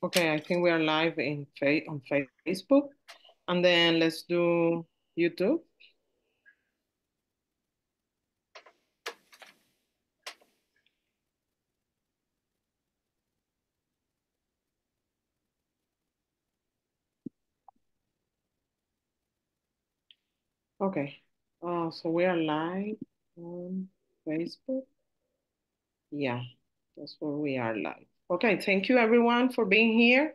Okay, I think we are live on Facebook. And then let's do YouTube. Okay. So we are live on Facebook. Yeah, that's where we are live. Okay, thank you everyone for being here.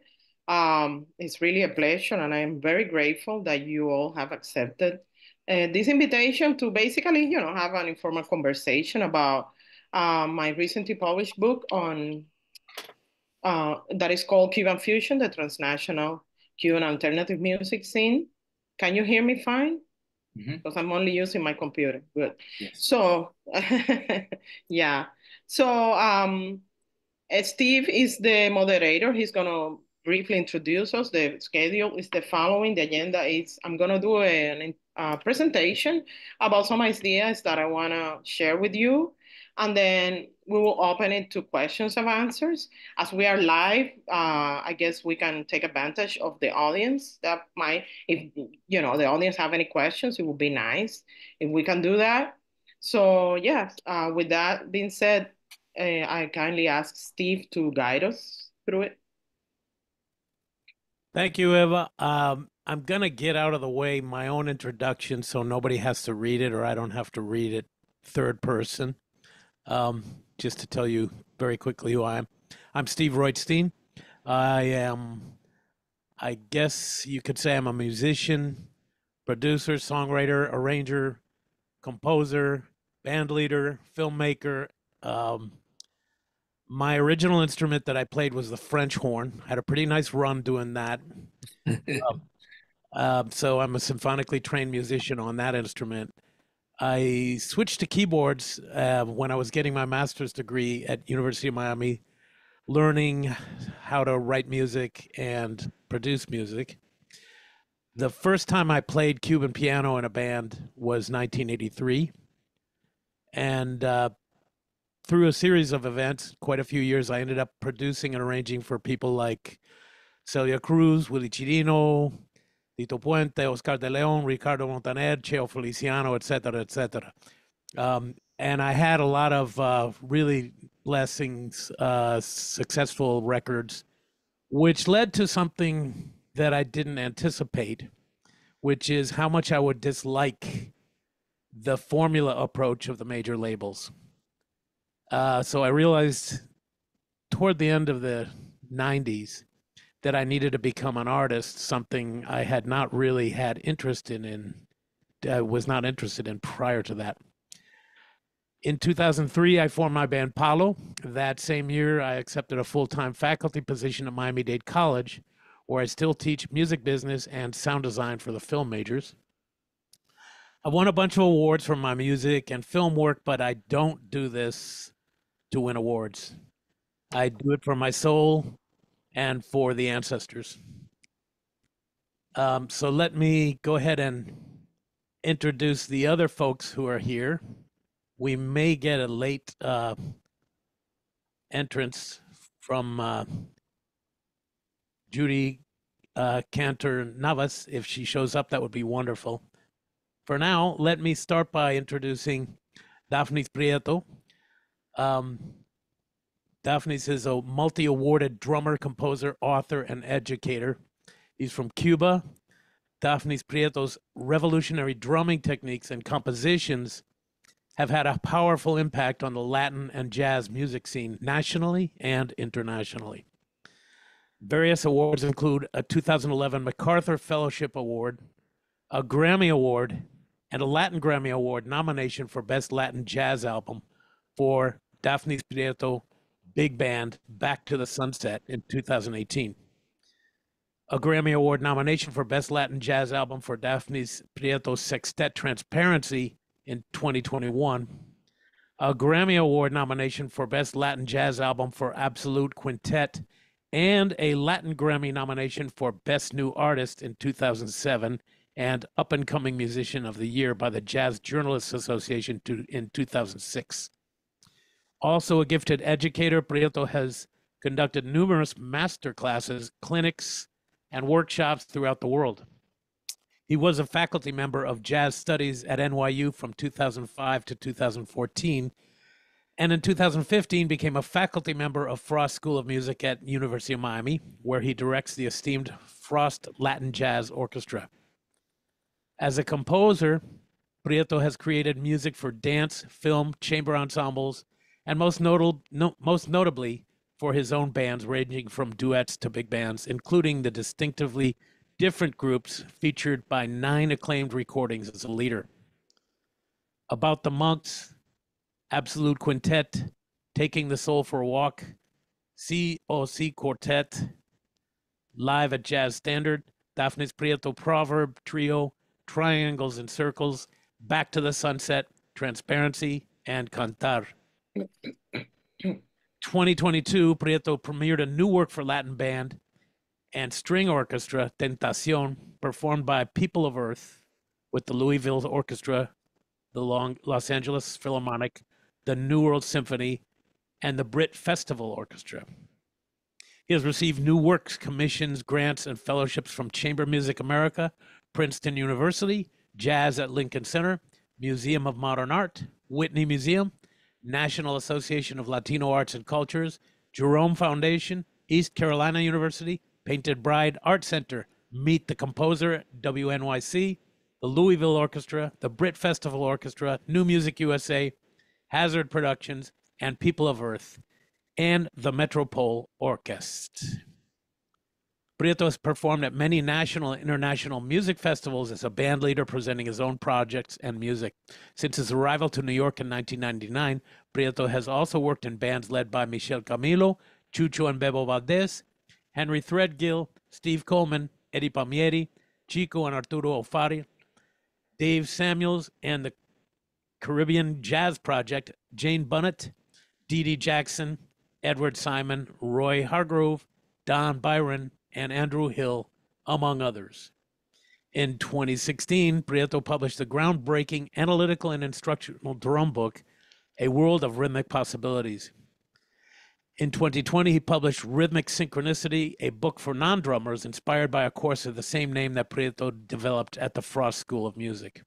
It's really a pleasure, and I'm very grateful that you all have accepted this invitation to basically, have an informal conversation about my recently published book on that is called Cuban Fusion, the Transnational Cuban Alternative Music Scene. Can you hear me fine? Because I'm only using my computer. Good. Yes. So, yeah. So, Steve is the moderator. He's going to briefly introduce us. The schedule is the following. The agenda is I'm going to do a presentation about some ideas that I want to share with you. And then we will open it to questions and answers. As we are live, I guess we can take advantage of the audience that might, if the audience have any questions, it would be nice if we can do that. So, yes, with that being said, I kindly ask Steve to guide us through it. Thank you, Eva. I'm going to get out of the way my own introduction so nobody has to read it or I don't have to read it third person. Just to tell you very quickly who I am. I'm Steve Roitstein. I guess you could say I'm a musician, producer, songwriter, arranger, composer, band leader, filmmaker. My original instrument that I played was the French horn. I had a pretty nice run doing that. So I'm a symphonically trained musician on that instrument. I switched to keyboards when I was getting my master's degree at University of Miami, learning how to write music and produce music. The first time I played Cuban piano in a band was 1983. And through a series of events, quite a few years, I ended up producing and arranging for people like Celia Cruz, Willie Chirino, Tito Puente, Oscar de Leon, Ricardo Montaner, Cheo Feliciano, et cetera, et cetera. And I had a lot of really blessings, successful records, which led to something that I didn't anticipate, which is how much I would dislike the formula approach of the major labels. So I realized toward the end of the 90s that I needed to become an artist, something I had not really had interest was not interested in prior to that. In 2003, I formed my band Palo. That same year, I accepted a full-time faculty position at Miami-Dade College, where I still teach music business and sound design for the film majors. I won a bunch of awards for my music and film work, but I don't do this to win awards. I do it for my soul and for the ancestors. So let me go ahead and introduce the other folks who are here. We may get a late entrance from Judy Cantor Navas. If she shows up, that would be wonderful. For now, let me start by introducing Dafnis Prieto. Dafnis is a multi-awarded drummer, composer, author, and educator. He's from Cuba. Dafnis Prieto's revolutionary drumming techniques and compositions have had a powerful impact on the Latin and jazz music scene nationally and internationally. Various awards include a 2011 MacArthur Fellowship Award, a Grammy Award, and a Latin Grammy Award nomination for Best Latin Jazz Album for Dafnis Prieto Big Band Back to the Sunset in 2018. A Grammy Award nomination for Best Latin Jazz Album for Dafnis Prieto's Sextet Transparency in 2021. A Grammy Award nomination for Best Latin Jazz Album for Absolute Quintet, and a Latin Grammy nomination for Best New Artist in 2007, and Up and Coming Musician of the Year by the Jazz Journalists Association in 2006. Also a gifted educator, Prieto has conducted numerous master classes, clinics, and workshops throughout the world. He was a faculty member of jazz studies at NYU from 2005 to 2014, and in 2015 became a faculty member of Frost School of Music at University of Miami, where he directs the esteemed Frost Latin Jazz Orchestra. As a composer, Prieto has created music for dance, film, chamber ensembles, and most notably for his own bands, ranging from duets to big bands, including the distinctively different groups featured by 9 acclaimed recordings as a leader. About the Monks, Absolute Quintet, Taking the Soul for a Walk, COC Quartet, Live at Jazz Standard, Dafnis Prieto Proverb Trio, Triangles and Circles, Back to the Sunset, Transparency, and Cantar. 2022, Prieto premiered a new work for Latin band and string orchestra, Tentacion, performed by People of Earth with the Louisville Orchestra, the Los Angeles Philharmonic, the New World Symphony, and the Brit Festival Orchestra. He has received new works, commissions, grants, and fellowships from Chamber Music America, Princeton University, Jazz at Lincoln Center, Museum of Modern Art, Whitney Museum, National Association of Latino Arts and Cultures, Jerome Foundation, East Carolina University, Painted Bride Art Center, Meet the Composer, WNYC, the Louisville Orchestra, the Brit Festival Orchestra, New Music USA, Hazard Productions, and People of Earth, and the Metropole Orchestra. Prieto has performed at many national and international music festivals as a band leader, presenting his own projects and music. Since his arrival to New York in 1999, Prieto has also worked in bands led by Michel Camilo, Chucho and Bebo Valdez, Henry Threadgill, Steve Coleman, Eddie Palmieri, Chico and Arturo O'Farrill, Dave Samuels and the Caribbean Jazz Project, Jane Bunnett, Dee Dee Jackson, Edward Simon, Roy Hargrove, Don Byron, and Andrew Hill, among others. In 2016, Prieto published the groundbreaking analytical and instructional drum book, A World of Rhythmic Possibilities. In 2020, he published Rhythmic Synchronicity, a book for non-drummers inspired by a course of the same name that Prieto developed at the Frost School of Music.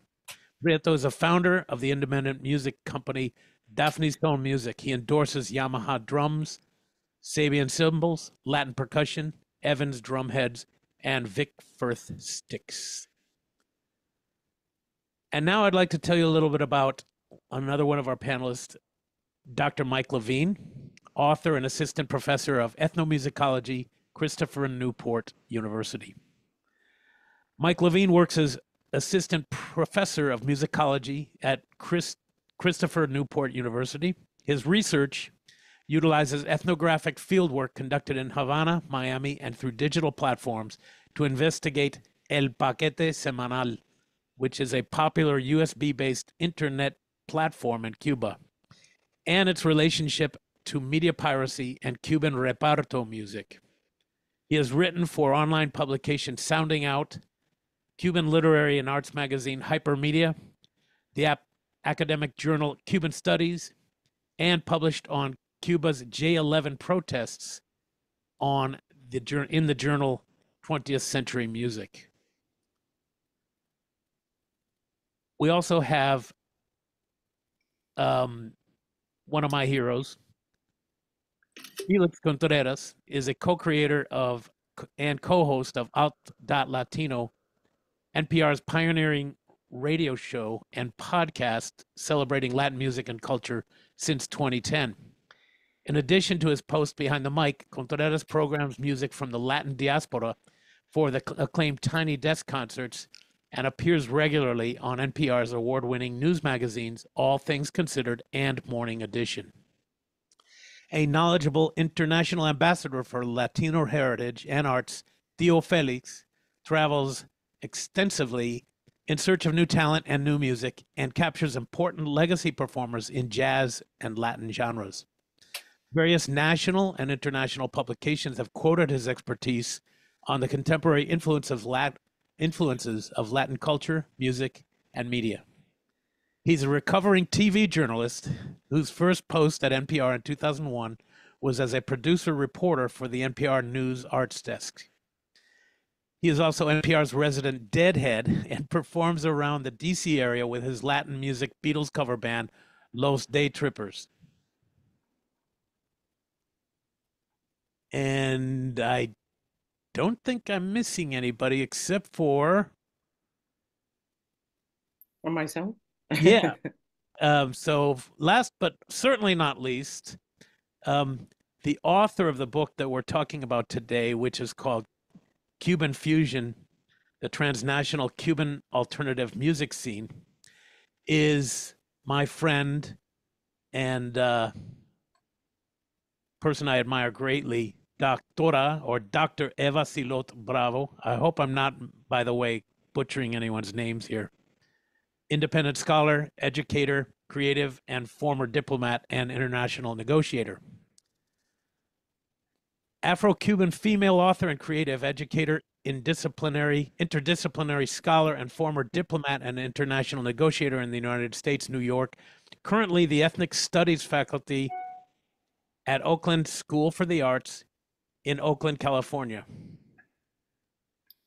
Prieto is a founder of the independent music company Dafnison Music. He endorses Yamaha drums, Sabian cymbals, Latin percussion, Evans drum heads, and Vic Firth sticks. And now I'd like to tell you a little bit about another one of our panelists, Dr. Mike Levine, author and assistant professor of ethnomusicology, Christopher Newport University. Mike Levine works as assistant professor of musicology at Christopher Newport University. His research utilizes ethnographic fieldwork conducted in Havana, Miami, and through digital platforms to investigate El Paquete Semanal, which is a popular USB-based internet platform in Cuba, and its relationship to media piracy and Cuban reparto music. He has written for online publication Sounding Out, Cuban literary and arts magazine Hypermedia, the academic journal Cuban Studies, and published on Cuba's J11 protests in the journal 20th Century Music. We also have one of my heroes, Felix Contreras, is a co-creator of and co-host of Latino, NPR's pioneering radio show and podcast celebrating Latin music and culture since 2010. In addition to his post behind the mic, Contreras programs music from the Latin diaspora for the acclaimed Tiny Desk concerts and appears regularly on NPR's award-winning news magazines, All Things Considered and Morning Edition. A knowledgeable international ambassador for Latino heritage and arts, Theo Felix travels extensively in search of new talent and new music and captures important legacy performers in jazz and Latin genres. Various national and international publications have quoted his expertise on the contemporary influences of Latin culture, music, and media. He's a recovering TV journalist whose first post at NPR in 2001 was as a producer reporter for the NPR News Arts Desk. He is also NPR's resident deadhead and performs around the DC area with his Latin music Beatles cover band, Los Day Trippers. And I don't think I'm missing anybody except for myself. Yeah. So last but certainly not least, the author of the book that we're talking about today, which is called Cuban Fusion, the Transnational Cuban Alternative Music Scene, is my friend and person I admire greatly, Doctora or Dr. Eva Silot Bravo. I hope I'm not, by the way, butchering anyone's names here. Independent scholar, educator, creative, and former diplomat and international negotiator. Afro-Cuban female author and creative educator, interdisciplinary scholar, and former diplomat and international negotiator in the United States, New York. Currently the Ethnic Studies faculty at Oakland School for the Arts in Oakland, California.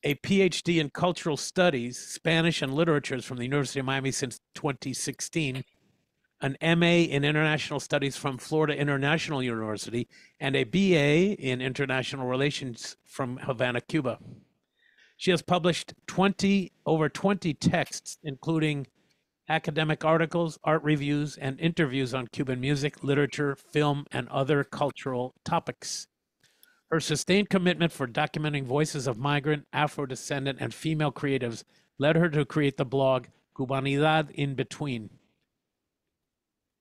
A PhD in Cultural Studies, Spanish and Literatures from the University of Miami since 2016, an MA in International Studies from Florida International University, and a BA in International Relations from Havana, Cuba. She has published over 20 texts, including academic articles, art reviews, and interviews on Cuban music, literature, film, and other cultural topics. Her sustained commitment for documenting voices of migrant, Afro-descendant, and female creatives led her to create the blog Cubanidad in Between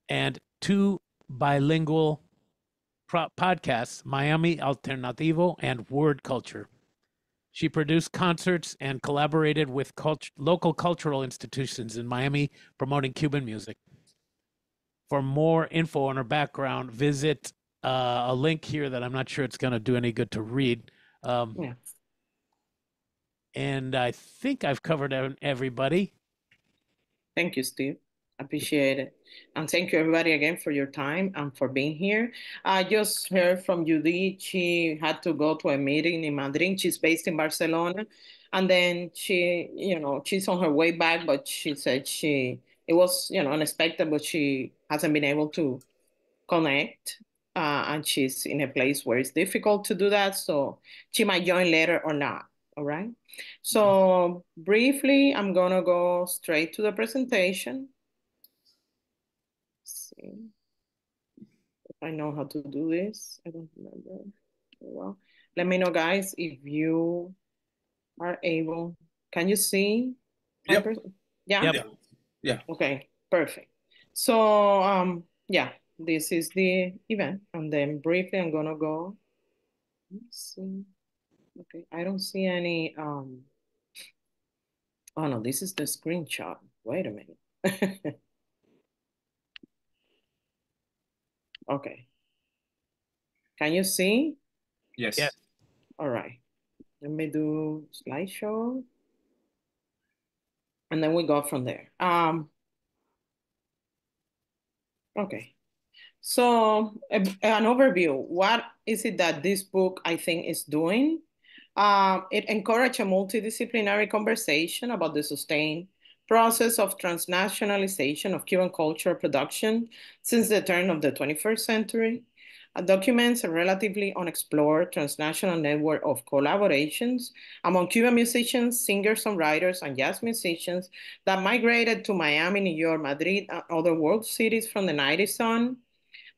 and 2 bilingual podcasts, Miami Alternativo and Word Culture. She produced concerts and collaborated with local cultural institutions in Miami promoting Cuban music. For more info on her background, visit a link here that I'm not sure it's going to do any good to read. Yeah. And I think I've covered everybody. Thank you, Steve. Appreciate it. And thank you, everybody, again for your time and for being here. I just heard from Judith. She had to go to a meeting in Madrid. She's based in Barcelona. And then she's on her way back, but she said it was, unexpected, but she hasn't been able to connect. And she's in a place where it's difficult to do that. So she might join later or not. All right. So briefly, I'm going to go straight to the presentation. Let's see if I know how to do this. I don't remember. Well, let me know, guys, if you are able. Can you see? Yep. Yeah? Yep. Yeah. Okay, perfect. So, yeah, this is the event. And then briefly, I'm going to go. Let's see. Okay, I don't see any. Oh, no, this is the screenshot. Wait a minute. Okay. Can you see? Yes. Yes. All right. Let me do slideshow. And then we go from there. Okay. So an overview. What is it that this book, I think, is doing? It encouraged a multidisciplinary conversation about the sustained process of transnationalization of Cuban culture production since the turn of the 21st century. Documents a relatively unexplored transnational network of collaborations among Cuban musicians, singers, songwriters, and jazz musicians that migrated to Miami, New York, Madrid, and other world cities from the 90s on.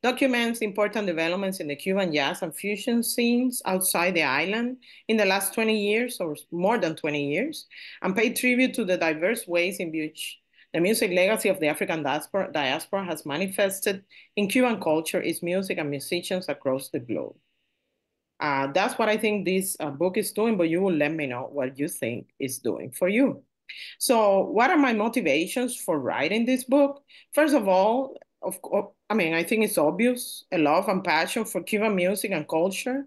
Documents important developments in the Cuban jazz and fusion scenes outside the island in the last 20 years or more than 20 years, and pay tribute to the diverse ways in which the music legacy of the African diaspora has manifested in Cuban culture, its music, and musicians across the globe. That's what I think this book is doing, but you will let me know what you think it's doing for you. So, what are my motivations for writing this book? First of all, I think it's obvious a love and passion for Cuban music and culture.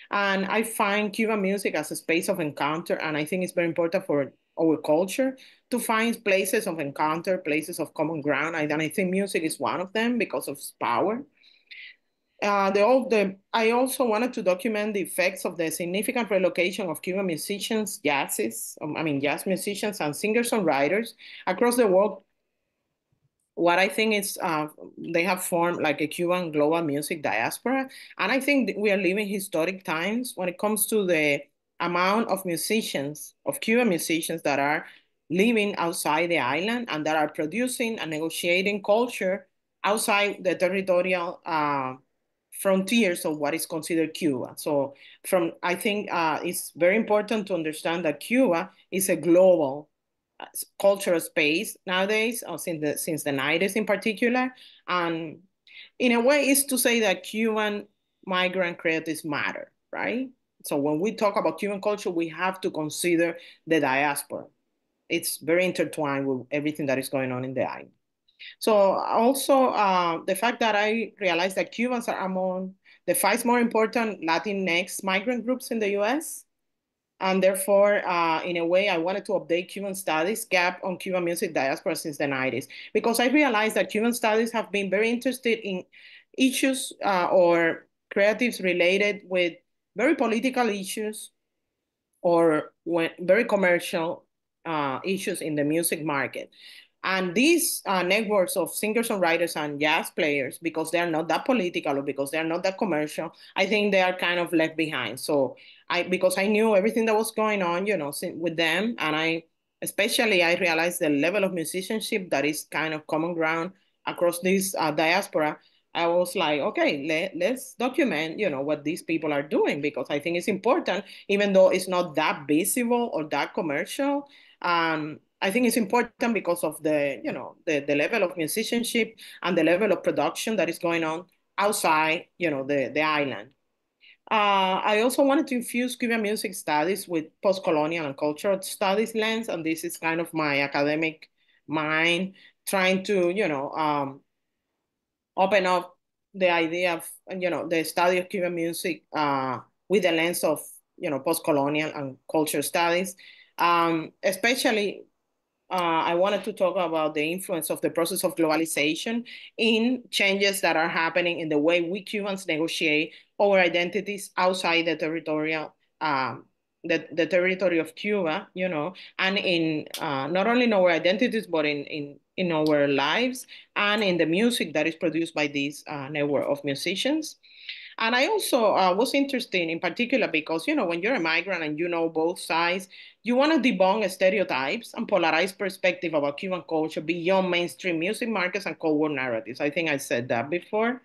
And I find Cuban music as a space of encounter. And I think it's very important for our culture to find places of encounter, places of common ground. And I think music is one of them because of its power. I also wanted to document the effects of the significant relocation of Cuban musicians, jazz musicians and singer-songwriters across the world. What I think is they have formed like a Cuban global music diaspora. And I think we are living historic times when it comes to the amount of musicians, of Cuban musicians that are living outside the island and that are producing and negotiating culture outside the territorial frontiers of what is considered Cuba. So I think it's very important to understand that Cuba is a global cultural space nowadays, or since the 90s in particular. And in a way, is to say that Cuban migrant creatives matter, right? So when we talk about Cuban culture, we have to consider the diaspora. It's very intertwined with everything that is going on in the island. So also the fact that I realized that Cubans are among the five more important Latinx migrant groups in the U.S. And therefore, in a way, I wanted to update Cuban studies gap on Cuban music diaspora since the 90s, because I realized that Cuban studies have been very interested in issues or creatives related with very political issues or very commercial issues in the music market. And these networks of singers-songwriters and jazz players, because they're not that political or because they're not that commercial, I think they are kind of left behind. So because I knew everything that was going on, with them, and I realized the level of musicianship that is kind of common ground across this diaspora. I was like, okay, let's document, what these people are doing, because I think it's important, even though it's not that visible or that commercial. I think it's important because of the level of musicianship and the level of production that is going on outside, the island. I also wanted to infuse Cuban music studies with post-colonial and cultural studies lens, and this is kind of my academic mind trying to, open up the idea of, the study of Cuban music with the lens of, post-colonial and culture studies, especially I wanted to talk about the influence of the process of globalization in changes that are happening in the way we Cubans negotiate our identities outside the the territory of Cuba, and in not only in our identities, but in our lives and in the music that is produced by this network of musicians. And I also was interested in particular because, when you're a migrant and you know both sides, you want to debunk stereotypes and polarized perspective about Cuban culture beyond mainstream music markets and cold war narratives. I think I said that before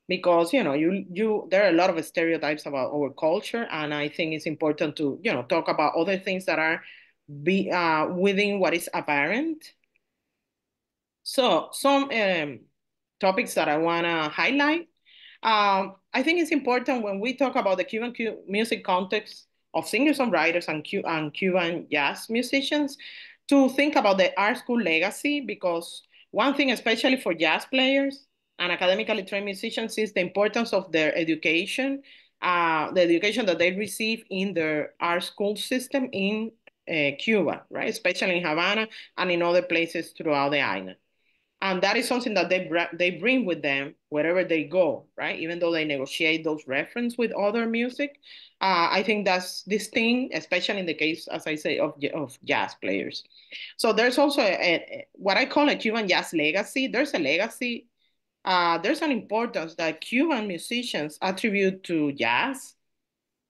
because, there are a lot of stereotypes about our culture. And I think it's important to, talk about other things that are within what is apparent. So some topics that I want to highlight. I think it's important when we talk about the music context of singer-songwriters and Cuban jazz musicians to think about the art school legacy, because one thing, especially for jazz players and academically trained musicians, is the importance of their education, the education that they receive in their art school system in Cuba, right? Especially in Havana and in other places throughout the island. And that is something that they bring with them wherever they go, right? Even though they negotiate those reference with other music, I think that's this thing, especially in the case, as I say, of jazz players. So there's also what I call a Cuban jazz legacy. There's a legacy. There's an importance that Cuban musicians attribute to jazz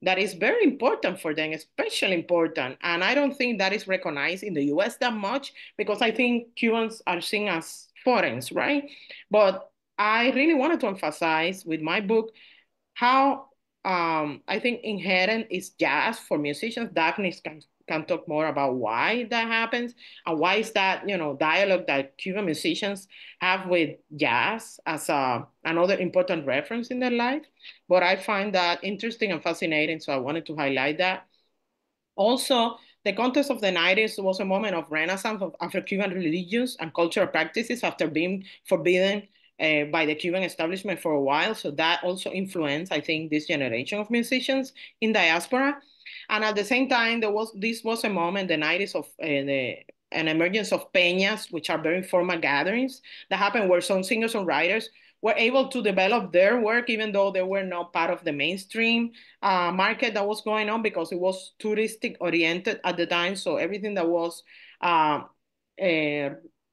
that is very important for them, especially important. And I don't think that is recognized in the US that much because I think Cubans are seen as foreigners, right? But I really wanted to emphasize with my book how I think inherent is jazz for musicians. Dafnis can talk more about why that happens and why is that, dialogue that Cuban musicians have with jazz as another important reference in their life. But I find that interesting and fascinating, so I wanted to highlight that. Also, the context of the 90s was a moment of renaissance of Afro-Cuban religious and cultural practices after being forbidden by the Cuban establishment for a while. So that also influenced, I think, this generation of musicians in diaspora. And at the same time, this was a moment, the 90s, of an emergence of peñas, which are very formal gatherings that happen where some singers and writers were able to develop their work, even though they were not part of the mainstream market that was going on, because it was touristic oriented at the time. So everything that was uh, uh,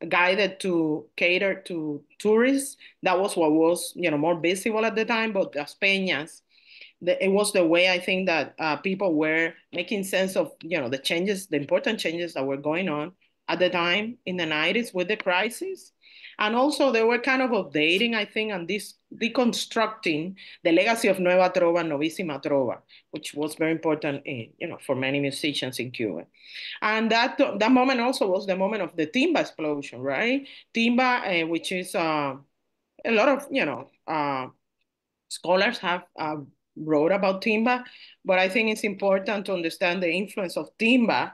guided to cater to tourists, that was what was, more visible at the time. But Las Peñas, it was the way I think that people were making sense of, the changes, the important changes that were going on at the time in the 90s with the crisis. And also they were kind of updating, I think, and this deconstructing the legacy of Nueva Trova, Novísima Trova, which was very important, for many musicians in Cuba. And that moment also was the moment of the timba explosion, right? Timba, which is a lot of, scholars have wrote about timba, but I think it's important to understand the influence of timba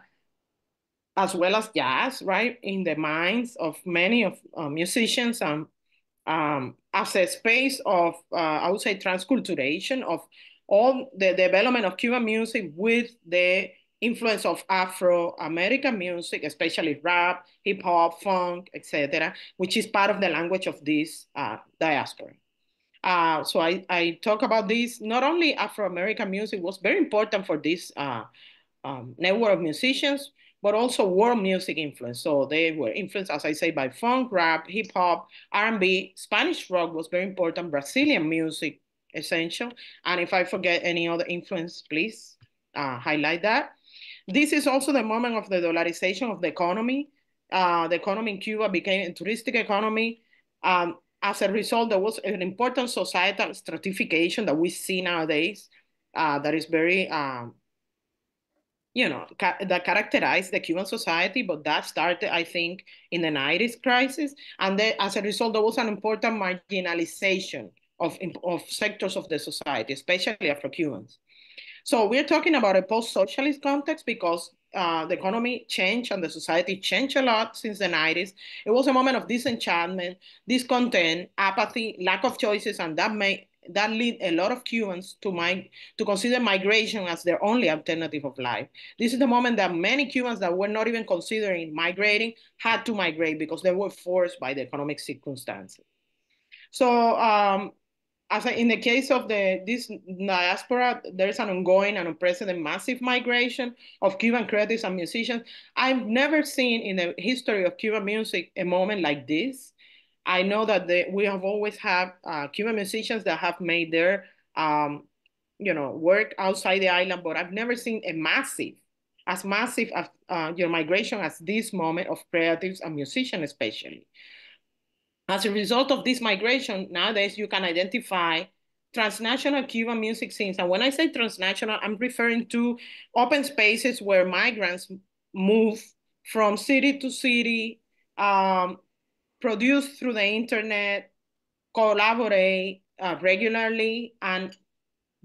as well as jazz, right, in the minds of many of musicians, as a space of, I would say, transculturation of all the development of Cuban music with the influence of Afro-American music, especially rap, hip hop, funk, etc., which is part of the language of this diaspora. So I talk about this. Not only Afro-American music was very important for this network of musicians, but also world music influence. So they were influenced, as I say, by funk, rap, hip hop, R&B. Spanish rock was very important. Brazilian music, essential. And if I forget any other influence, please highlight that. This is also the moment of the dollarization of the economy. The economy in Cuba became a touristic economy. As a result, there was an important societal stratification that we see nowadays, that is very, that characterized the Cuban society, but that started, I think, in the 90s crisis. And then as a result, there was an important marginalization of sectors of the society, especially Afro-Cubans. So we're talking about a post-socialist context because the economy changed and the society changed a lot since the 90s. It was a moment of disenchantment, discontent, apathy, lack of choices, and that lead a lot of Cubans to consider migration as their only alternative of life. This is the moment that many Cubans that were not even considering migrating had to migrate because they were forced by the economic circumstances. So in the case of this diaspora, there's an ongoing and unprecedented massive migration of Cuban creatives and musicians. I've never seen in the history of Cuban music a moment like this. I know that we have always had Cuban musicians that have made their, work outside the island, but I've never seen as massive as migration as this moment of creatives and musicians, especially. As a result of this migration, nowadays you can identify transnational Cuban music scenes. And when I say transnational, I'm referring to open spaces where migrants move from city to city, produce through the internet, collaborate regularly, and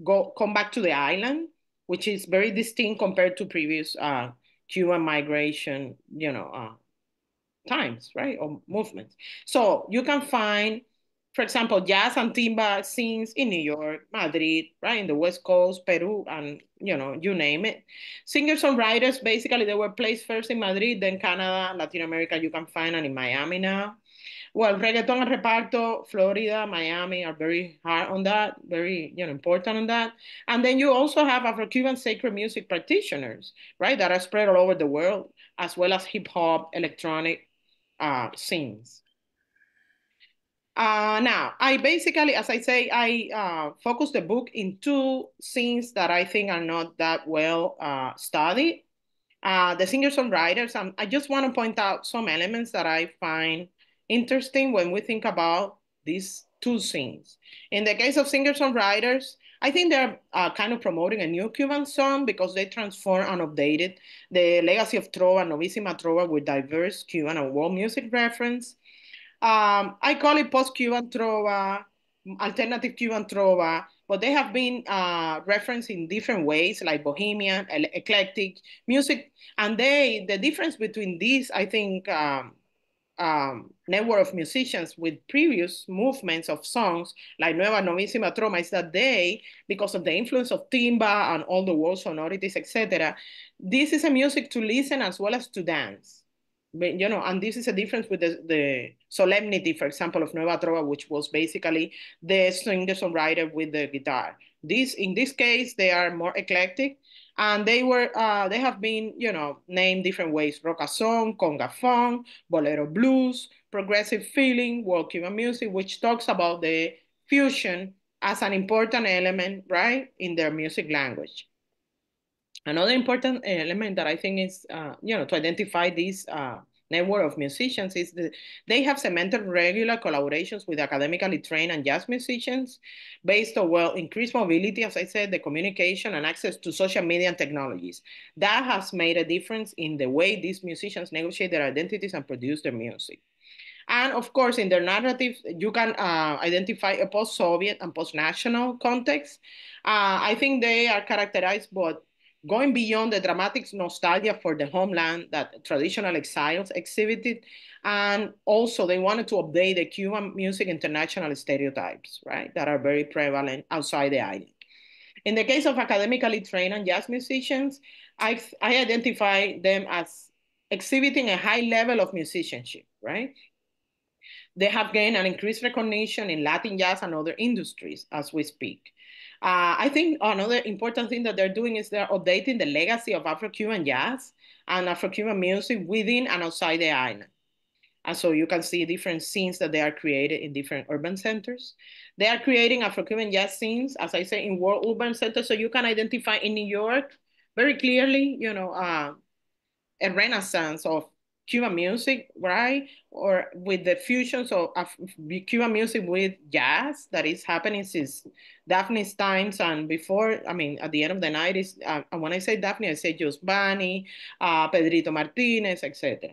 come back to the island, which is very distinct compared to previous Cuban migration, times, right, or movements. So you can find, for example, jazz and timba scenes in New York, Madrid, right, in the West Coast, Peru, and you name it. Singer-songwriters, basically, they were placed first in Madrid, then Canada, Latin America, you can find, and in Miami now. Well, reggaeton and reparto, Florida, Miami are very hard on that, very important on that. And then you also have Afro-Cuban sacred music practitioners, right, that are spread all over the world, as well as hip hop, electronic scenes. Now, I basically, as I say, I focus the book in two scenes that I think are not that well studied. The singer-songwriters, I just want to point out some elements that I find interesting when we think about these two scenes. In the case of singer-songwriters, I think they're kind of promoting a new Cuban song because they transform and updated the legacy of Trova, Novísima Trova, with diverse Cuban and world music reference. I call it post-Cuban Trova, alternative Cuban Trova, but they have been referenced in different ways, like bohemian, eclectic music. And the difference between these, I think, network of musicians with previous movements of songs, like Nueva Novísima Trova, is that they, because of the influence of timba and all the world sonorities, etc., this is a music to listen as well as to dance. And this is a difference with the solemnity, for example, of Nueva Trova, which was basically the singer-songwriter with the guitar. In this case, they are more eclectic, and they have been, named different ways: rock song, conga funk, bolero blues, progressive feeling, world Cuban music, which talks about the fusion as an important element, right, in their music language. Another important element that I think is, to identify this network of musicians is that they have cemented regular collaborations with academically trained and jazz musicians based on, well, increased mobility, as I said, the communication and access to social media and technologies. That has made a difference in the way these musicians negotiate their identities and produce their music. And of course, in their narrative, you can identify a post-Soviet and post-national context. I think they are characterized by going beyond the dramatic nostalgia for the homeland that traditional exiles exhibited. And also, they wanted to update the Cuban music international stereotypes, right, that are very prevalent outside the island. In the case of academically trained and jazz musicians, I identify them as exhibiting a high level of musicianship, right? They have gained an increased recognition in Latin jazz and other industries as we speak. I think another important thing that they're doing is they're updating the legacy of Afro-Cuban jazz and Afro-Cuban music within and outside the island. And so you can see different scenes that they are created in different urban centers. They are creating Afro-Cuban jazz scenes, as I say, in world urban centers. So you can identify in New York very clearly, a renaissance of Cuban music, right? Or with the fusions of Cuban music with jazz that is happening since Dafnis times and before. I mean, at the end of the 90s, and when I say Daphne, I say Giovanni, Pedrito Martinez, etc.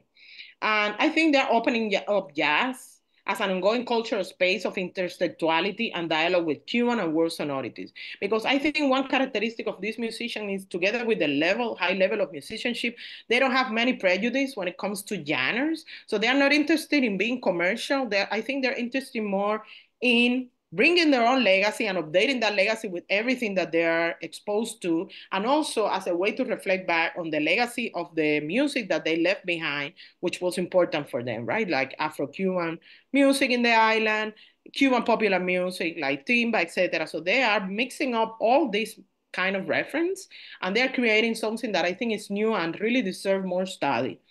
And I think they're opening up jazz as an ongoing cultural space of intersectionality and dialogue with Cuban and world sonorities. Because I think one characteristic of this musician is, together with the high level of musicianship, they don't have many prejudice when it comes to genres. So they are not interested in being commercial. I think they're interested more in bringing their own legacy and updating that legacy with everything that they are exposed to, and also as a way to reflect back on the legacy of the music that they left behind, which was important for them, right? Like Afro-Cuban music in the island, Cuban popular music like timba, etc. So they are mixing up all this kind of reference, and they're creating something that I think is new and really deserve more study.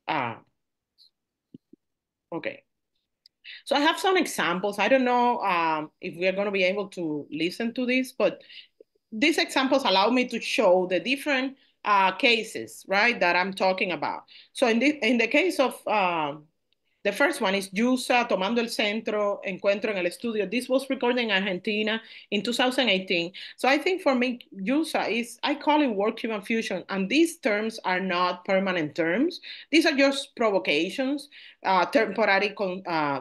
Uh, okay. So I have some examples. I don't know if we are going to be able to listen to this, but these examples allow me to show the different cases, right, that I'm talking about. So in the case of the first one is Yusa tomando el centro, encuentro en el estudio. This was recorded in Argentina in 2018. So I think for me, Yusa I call it work Cuban fusion. And these terms are not permanent terms. These are just provocations, temporary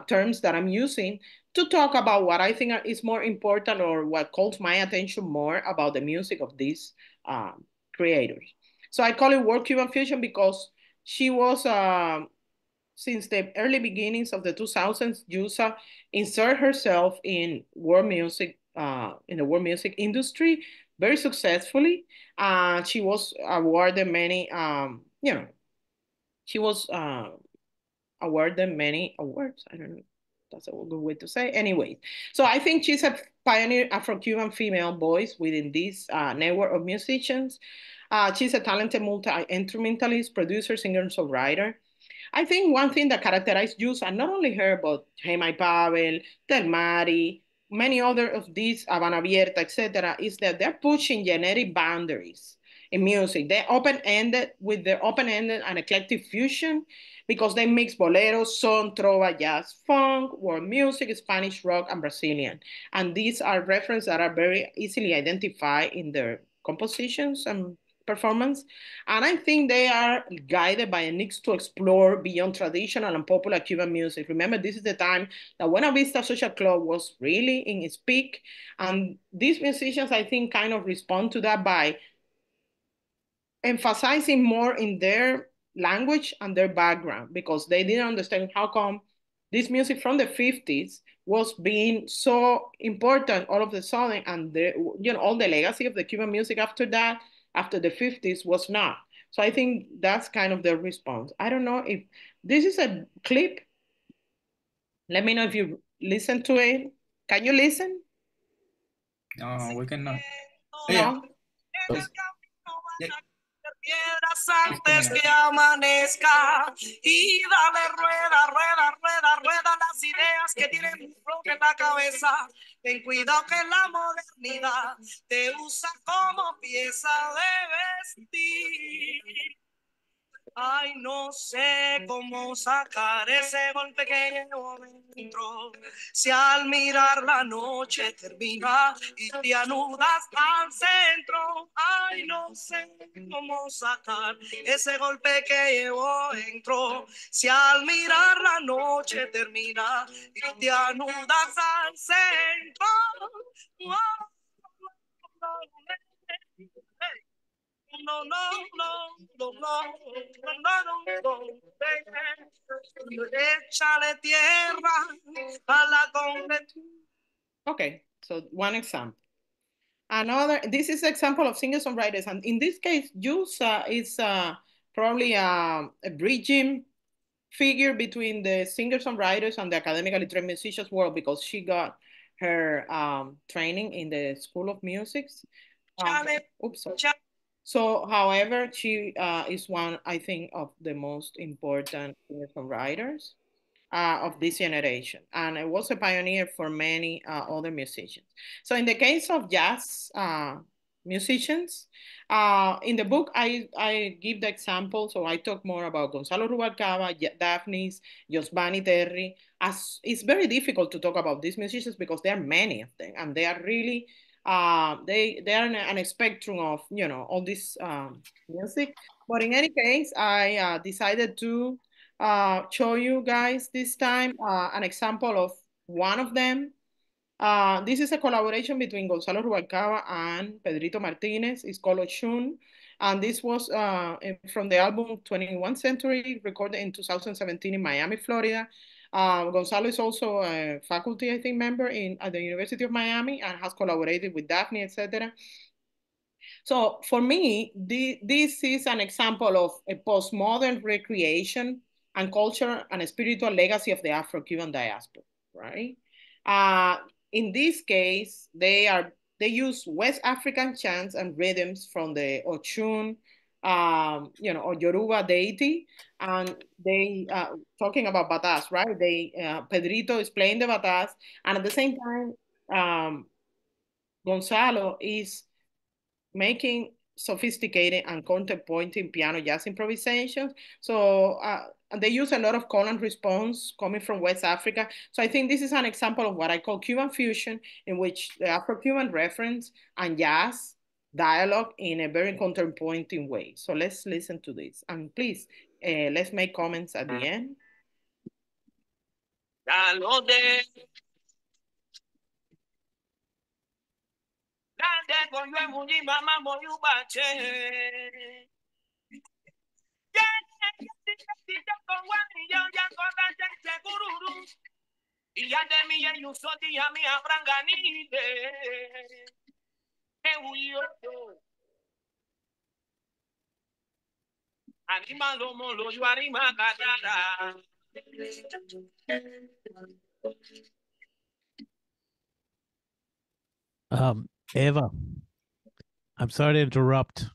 terms that I'm using to talk about what I think is more important, or what calls my attention more about the music of these creators. So I call it work Cuban fusion because she was since the early beginnings of the 2000s, Yusa inserted herself in in the world music industry very successfully. She was awarded many, she was awarded many awards. I don't know. That's a good way to say. Anyway, so I think she's a pioneer Afro-Cuban female voice within this network of musicians. She's a talented multi-instrumentalist, producer, singer, and songwriter. I think one thing that characterized Juice, and not only her, but Hey My Pavel, Del Mari, many other of these, Habana Abierta, etc., is that they're pushing generic boundaries in music. They're open-ended with their open-ended and eclectic fusion because they mix boleros, son, trova, jazz, funk, world music, Spanish rock, and Brazilian. And these are references that are very easily identified in their compositions and performance. And I think they are guided by a need to explore beyond traditional and popular Cuban music. Remember, this is the time that Buena Vista Social Club was really in its peak. And these musicians, I think, kind of respond to that by emphasizing more in their language and their background, because they didn't understand how come this music from the 50s was being so important all of a sudden, and all the legacy of the Cuban music after that, after the 50s, was not. So I think that's kind of the response. I don't know if this is a clip. Let me know if you listen to it. Can you listen? No, we cannot. Yeah. No? Yeah. Piedras antes que amanezca y dale rueda, rueda, rueda, rueda las ideas que tienen un bloque en la cabeza. Ten cuidado que la modernidad te usa como pieza de vestir. Ay, no sé cómo sacar ese golpe que llevo dentro. Si al mirar la noche termina y te anudas al centro. Ay, no sé cómo sacar ese golpe que llevo dentro. Si al mirar la noche termina y te anudas al centro. Oh, no, no, hey. No, no, no, no, no, no, no, no, no. Échale tierra a la completud. Okay, so one example. Another, this is example of singer-songwriters, and in this case, Yusa is probably a bridging figure between the singer-songwriters and the academically trained musicians world because she got her training in the School of Music. Oops, sorry. So, however, she is one, I think, of the most important singer-songwriters of this generation, and it was a pioneer for many other musicians. So, in the case of jazz musicians, in the book, I give the example. So, I talk more about Gonzalo Rubalcaba, Dafnis, Josvani Terry. As it's very difficult to talk about these musicians because there are many of them, and they are really they are on a spectrum of all this music. But in any case, I decided to show you guys this time an example of one of them. This is a collaboration between Gonzalo Rubalcaba and Pedrito Martinez. It's called Oshun. And this was from the album 21st Century, recorded in 2017 in Miami, Florida. Gonzalo is also a faculty, I think, member at the University of Miami and has collaborated with Daphne, etc. So for me, this is an example of a postmodern recreation and culture and spiritual legacy of the Afro-Cuban diaspora, right? Uh, in this case, they use West African chants and rhythms from the Ochun, or Yoruba deity, and they talking about batas, right? They Pedrito is playing the batas, and at the same time, Gonzalo is making sophisticated and contemplating piano jazz improvisations. So and they use a lot of call and response coming from West Africa. So I think this is an example of what I call Cuban fusion, in which the Afro-Cuban reference and jazz dialogue in a very contemplating way. So let's listen to this. And please, let's make comments at the end. Eva, I'm sorry to interrupt.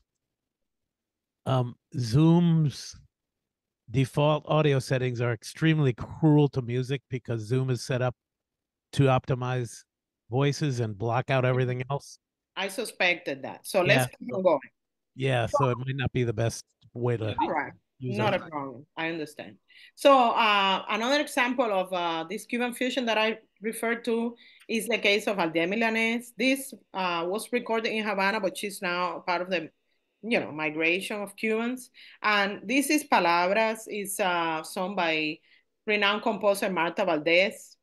Zoom's default audio settings are extremely cruel to music because Zoom is set up to optimize voices and block out everything else. I suspected that. So let's keep on going. Yeah, so it might not be the best way to All right. use Not it. a problem. I understand. So another example of this Cuban fusion that I referred to is the case of Aldea Milanese. This was recorded in Havana, but she's now part of the, migration of Cubans. And this is Palabras, is sung by renowned composer Marta Valdez,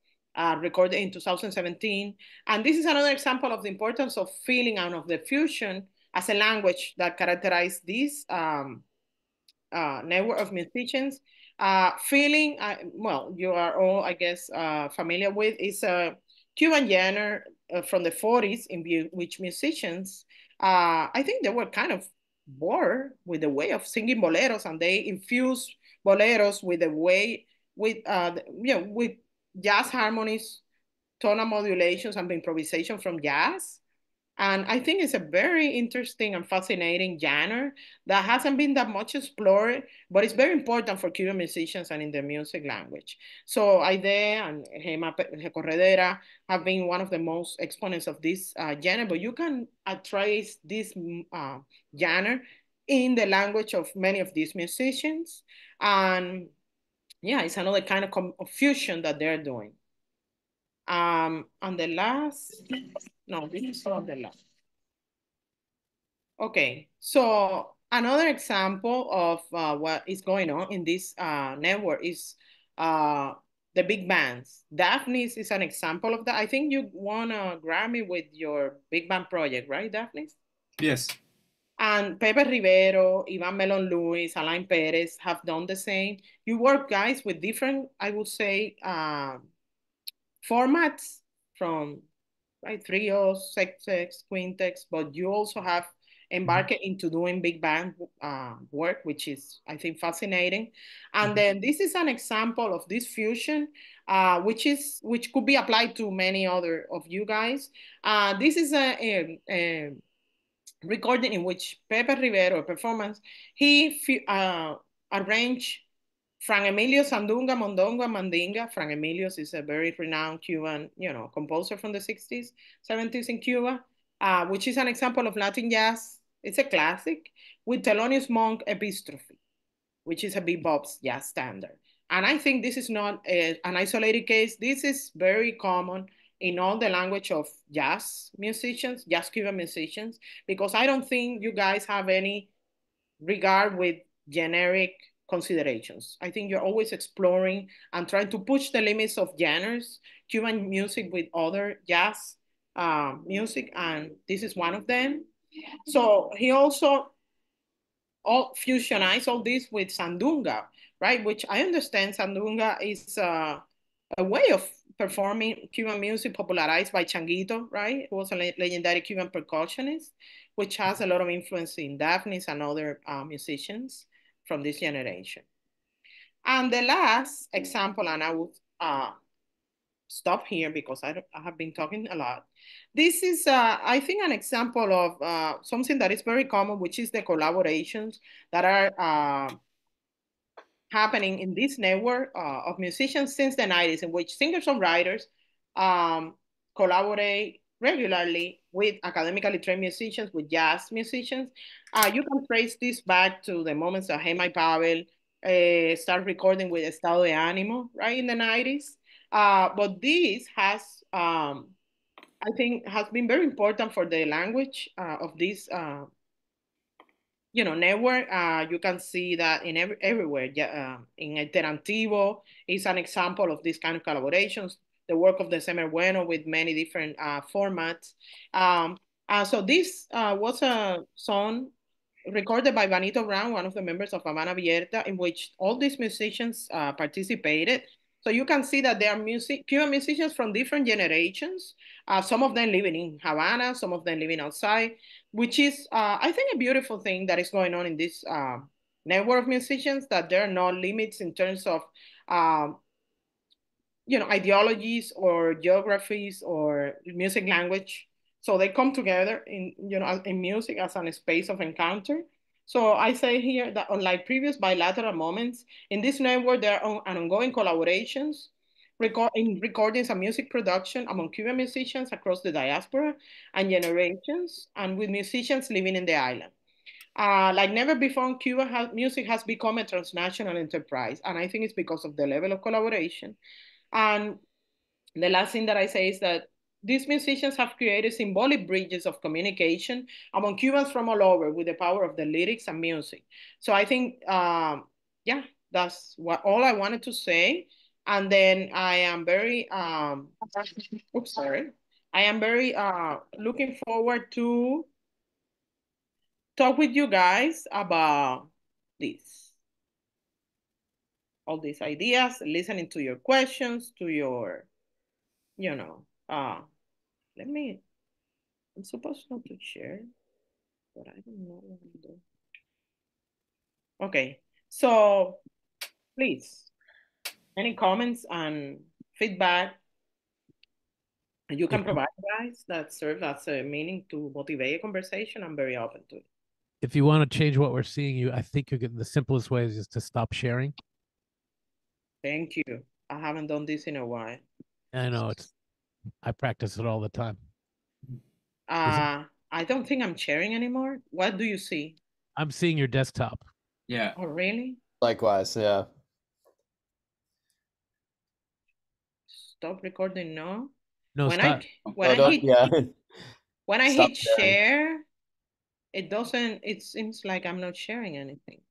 recorded in 2017. And this is another example of the importance of feeling and of the fusion as a language that characterized this network of musicians. Feeling, well, you are all, I guess, familiar with, is a Cuban genre from the 40s in which musicians, I think they were kind of bored with the way of singing boleros, and they infuse boleros with the way with jazz harmonies, tonal modulations, and improvisation from jazz. And I think it's a very interesting and fascinating genre that hasn't been that much explored, but it's very important for Cuban musicians and in the music language. So Aide and Gema Corredera have been one of the most exponents of this genre, but you can trace this genre in the language of many of these musicians. And yeah, it's another kind of fusion that they're doing. And the last, no, this is not the last. Okay, so another example of what is going on in this network is uh, the big bands. Dafnis is an example of that. I think you won a Grammy with your big band project, right, Dafnis? Yes. And Pepe Rivero, Ivan Melon Lewis, Alain Perez have done the same. You work, guys, with different, I would say, formats from right trios, sextets, quintets, but you also have embarked into doing big band work, which is I think fascinating. And then this is an example of this fusion, which could be applied to many other of you guys. This is a recording in which Pepe Rivero, a performance, he arranged Fran Emilio Sandunga, Mondongo, and Mandinga. Fran Emilio is a very renowned Cuban, composer from the 60s, 70s in Cuba, which is an example of Latin jazz. It's a classic with Thelonious Monk Epistrophe, which is a bebop jazz standard. And I think this is not an isolated case. This is very common in all the language of jazz musicians, jazz Cuban musicians, because I don't think you guys have any regard with generic considerations. I think you're always exploring and trying to push the limits of genres, Cuban music with other jazz music, and this is one of them. So he also fusionize all this with Sandunga, right? Which I understand Sandunga is a way of performing Cuban music popularized by Changuito, right? Who was a legendary Cuban percussionist, which has a lot of influence in Dafnis and other musicians from this generation. And the last example, and I will stop here because I have been talking a lot. This is, I think, an example of something that is very common, which is the collaborations that are happening in this network of musicians since the 90s, in which singer-songwriters collaborate regularly with academically trained musicians, with jazz musicians. You can trace this back to the moments that Hey My Pavel started recording with Estado de Ánimo, right, in the 90s. But this has, I think, has been very important for the language of this network. You can see that in everywhere. Yeah, in Alternativo is an example of this kind of collaborations. The work of the Semer Bueno with many different formats. So this was a song recorded by Vanito Brown, one of the members of Habana Abierta, in which all these musicians participated. So you can see that there are Cuban musicians from different generations. Some of them living in Havana, some of them living outside, which is, I think, a beautiful thing that is going on in this network of musicians, that there are no limits in terms of ideologies or geographies or music language. So they come together in music as a space of encounter. So I say here that unlike previous bilateral moments, in this network, there are ongoing collaborations in recordings and music production among Cuban musicians across the diaspora and generations, and with musicians living in the island. Like never before, music has become a transnational enterprise, and I think it's because of the level of collaboration. And the last thing that I say is that these musicians have created symbolic bridges of communication among Cubans from all over with the power of the lyrics and music. So I think, yeah, that's all I wanted to say. And then I am very, oops, sorry. I am very looking forward to talk with you guys about this, all these ideas, listening to your questions, to your, let me, I'm supposed not to share. but I don't know what I'm doing. Okay, so please, any comments and feedback you can provide, guys, that serve as a meaning to motivate a conversation? I'm very open to it. If you want to change what we're seeing, I think the simplest way is just to stop sharing. Thank you. I haven't done this in a while. I know I practice it all the time. I don't think I'm sharing anymore. What do you see? I'm seeing your desktop. Yeah. Oh, really? Likewise, yeah. Stop recording, no? No, When stop. when I hit Yeah. when I Stop hit sharing. share, it seems like I'm not sharing anything.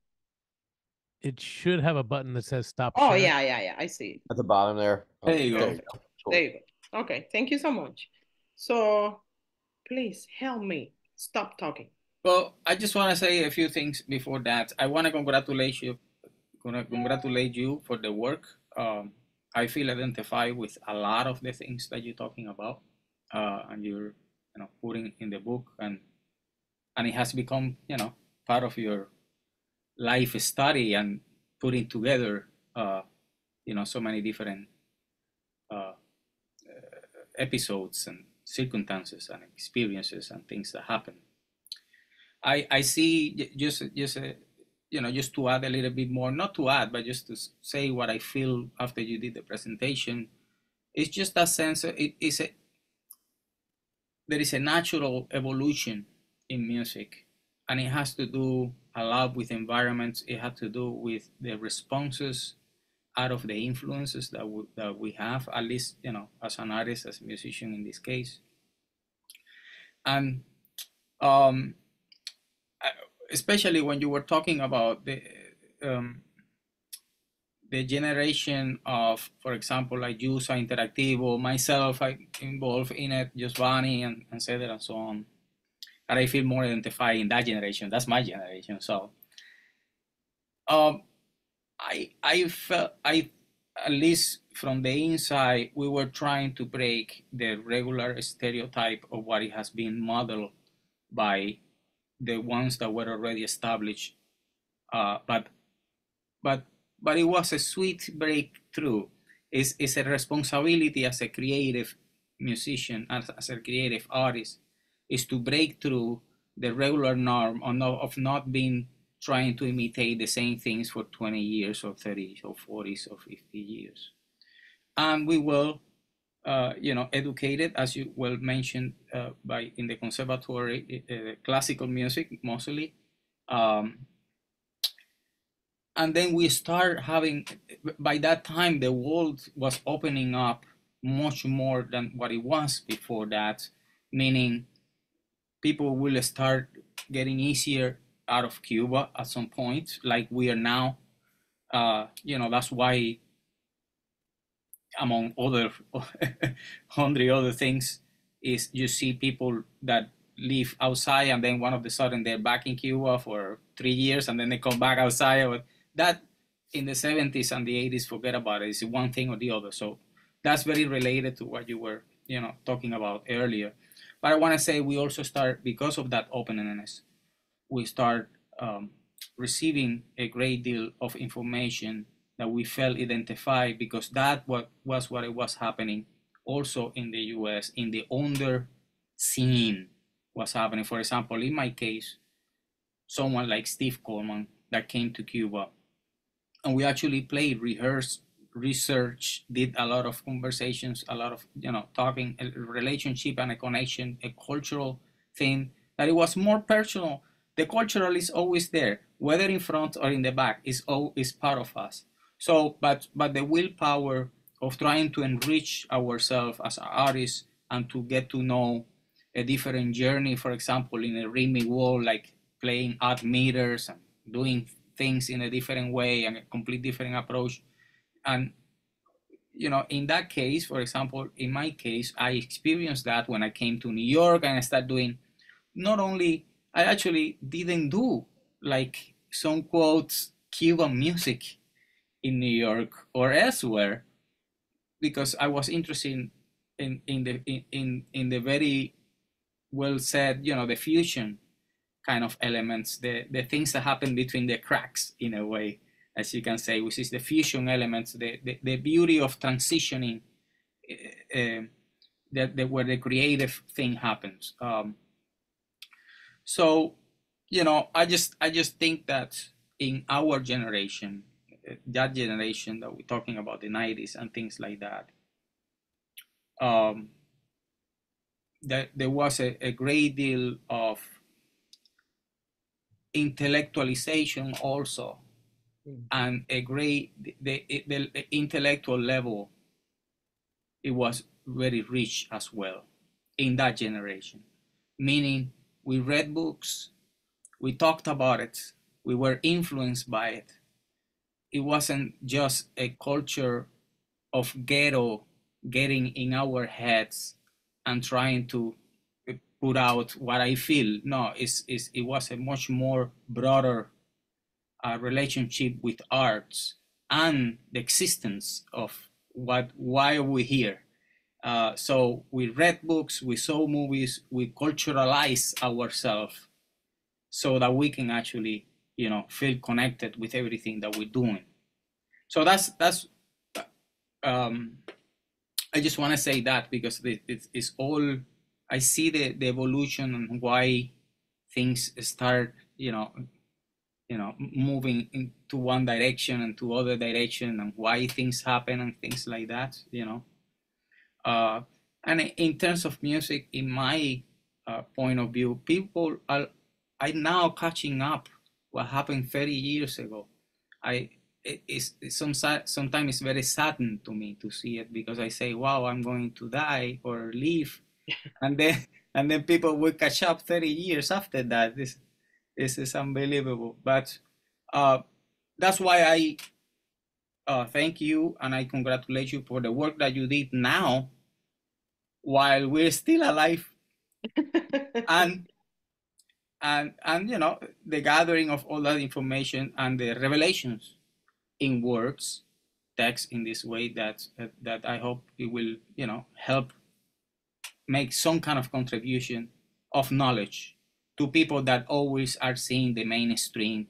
It should have a button that says stop Oh, sharing. yeah, I see it. At the bottom there. There you go. Cool. There you go. Okay, thank you so much. So please help me stop talking. Well, I just want to say a few things before that. I want to congratulate you for the work. I feel identified with a lot of the things that you're talking about, and you're putting in the book, and it has become part of your life study and putting together so many different episodes and circumstances and experiences and things that happen. I see just to add a little bit more, not to add, but just to say what I feel after you did the presentation. It's just that sense there is a natural evolution in music, and it has to do a lot with environments. It had to do with the responses out of the influences that we have, at least as an artist, as a musician in this case. And especially when you were talking about the generation of, for example, like Yusa Interactivo, myself, I involved in it, Giovanni, and Cedar, and so on. And I feel more identified in that generation. That's my generation. So I felt, at least from the inside, we were trying to break the regular stereotype of what it has been modeled by the ones that were already established. But it was a sweet breakthrough. It's a responsibility as a creative musician, as a creative artist, is to break through the regular norm of not being trying to imitate the same things for 20 years or 30 or 40 or 50 years. And we were, educated, as you well mentioned, in the conservatory, classical music mostly. And then we start having, by that time, the world was opening up much more than what it was before that, meaning people will start getting easier out of Cuba at some point, like we are now. That's why, among other 100 other things, is you see people that live outside and then one of the sudden they're back in Cuba for 3 years and then they come back outside. That in the 70s and the 80s, forget about it. It's one thing or the other. So that's very related to what you were talking about earlier. But I want to say we also start, because of that openness, we start receiving a great deal of information that we felt identified, because that was what it was happening also in the US, in the under scene was happening. For example, in my case, someone like Steve Coleman that came to Cuba, and we actually played, rehearsed, research, did a lot of conversations, a lot of talking, a relationship and a connection, a cultural thing, that it was more personal. The cultural is always there, whether in front or in the back, is part of us. So, but the willpower of trying to enrich ourselves as artists and to get to know a different journey, for example, in a rhythmic world, like playing odd meters and doing things in a different way and a complete different approach. And in that case, for example, in my case, I experienced that when I came to New York and I started doing, not only, I actually didn't do like some quotes Cuban music in New York or elsewhere, because I was interested in the very well said, the fusion kind of elements, the things that happen between the cracks, in a way, as you can say, which is the fusion elements, the beauty of transitioning, where the creative thing happens. So, I just think that in our generation, that generation that we're talking about, the 90s and things like that, that there was a great deal of intellectualization also, and the intellectual level, it was very rich as well in that generation. Meaning, we read books, we talked about it, we were influenced by it. It wasn't just a culture of ghetto getting in our heads and trying to put out what I feel. No, it was a much more broader relationship with arts and the existence of why are we here. So we read books, we saw movies, we culturalize ourselves so that we can actually, feel connected with everything that we're doing. So that's I just want to say that because it's all, I see the evolution and why things start, moving into one direction and to other direction, and why things happen and things like that, and in terms of music, in my point of view, people are now catching up what happened 30 years ago. Sometimes it's very saddened to me to see it, because I say, wow, I'm going to die or leave, and then people will catch up 30 years after that. This is unbelievable. But that's why I thank you and I congratulate you for the work that you did now while we're still alive, and the gathering of all that information and the revelations in words, text, in this way that I hope it will help make some kind of contribution of knowledge to people that always are seeing the mainstream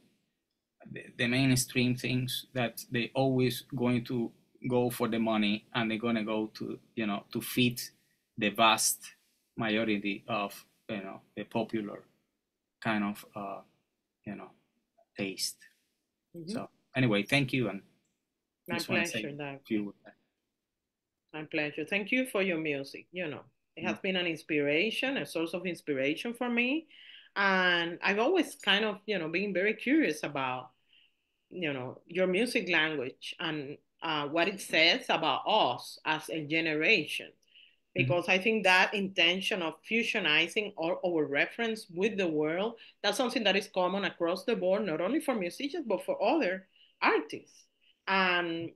things, that they always going to go for the money, and they're going to go to to feed the vast majority of the popular kind of taste. So anyway, thank you, and my pleasure, Dafnis. My pleasure. Thank you for your music. It has been an inspiration, a source of inspiration for me, and I've always kind of been very curious about your music language and what it says about us as a generation, because I think that intention of fusionizing our reference with the world, that's something that is common across the board, not only for musicians, but for other artists. And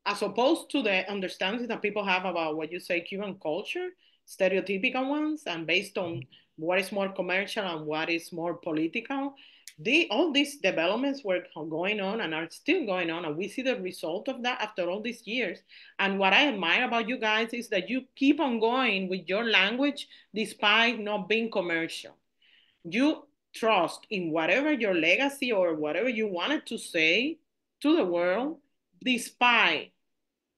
as opposed to the understanding that people have about what you say, Cuban culture, stereotypical ones, and based on what is more commercial and what is more political, all these developments were going on and are still going on, and we see the result of that after all these years. And what I admire about you guys is that you keep on going with your language despite not being commercial. You trust in whatever your legacy or whatever you wanted to say to the world, despite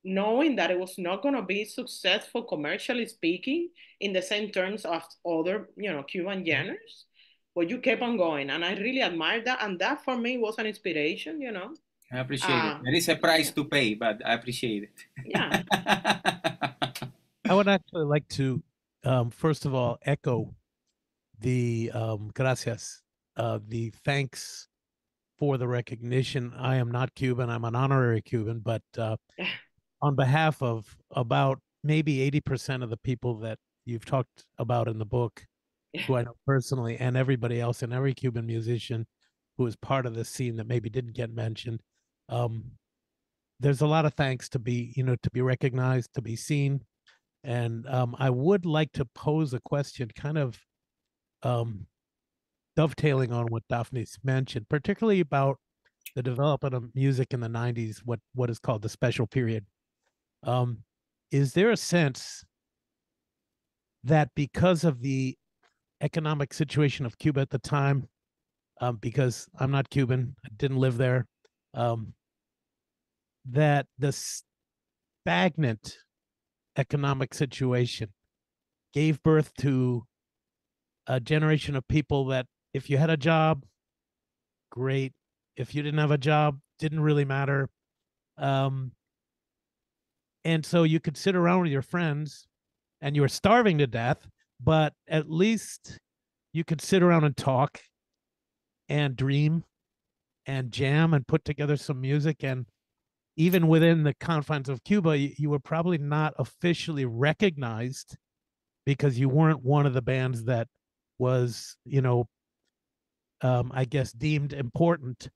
knowing that it was not going to be successful commercially speaking in the same terms of other Cuban genres, but you kept on going, and I really admire that, and that for me was an inspiration. I appreciate it. There is a price to pay, but I appreciate it. Yeah. I would actually like to first of all echo the gracias, the thanks for the recognition. I am not Cuban, I'm an honorary Cuban, but on behalf of about maybe 80% of the people that you've talked about in the book, who I know personally, and everybody else, and every Cuban musician who is part of this scene that maybe didn't get mentioned, there's a lot of thanks to be recognized, to be seen. And I would like to pose a question, kind of dovetailing on what Dafnis mentioned, particularly about the development of music in the 90s, what is called the special period. Is there a sense that because of the economic situation of Cuba at the time, because I'm not Cuban, I didn't live there, that the stagnant economic situation gave birth to a generation of people that if you had a job, great. If you didn't have a job, didn't really matter. And so you could sit around with your friends and you were starving to death, but at least you could sit around and talk and dream and jam and put together some music. And even within the confines of Cuba, you were probably not officially recognized because you weren't one of the bands that was, I guess, deemed important.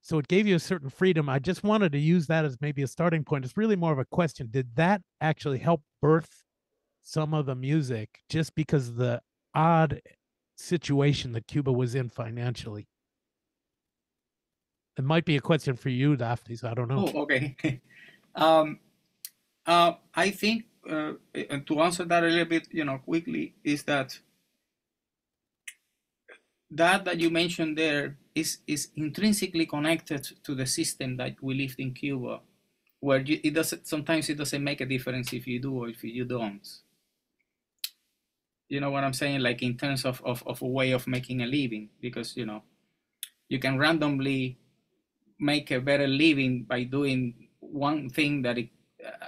So it gave you a certain freedom. I just wanted to use that as maybe a starting point. It's really more of a question. Did that actually help birth some of the music just because of the odd situation that Cuba was in financially? It might be a question for you, Dafnis. I don't know. Oh, okay. I think, and to answer that a little bit, quickly, is that you mentioned there is intrinsically connected to the system that we lived in Cuba, where sometimes it doesn't make a difference if you do or if you don't. You know what I'm saying? Like in terms of a way of making a living, because you can randomly make a better living by doing one thing that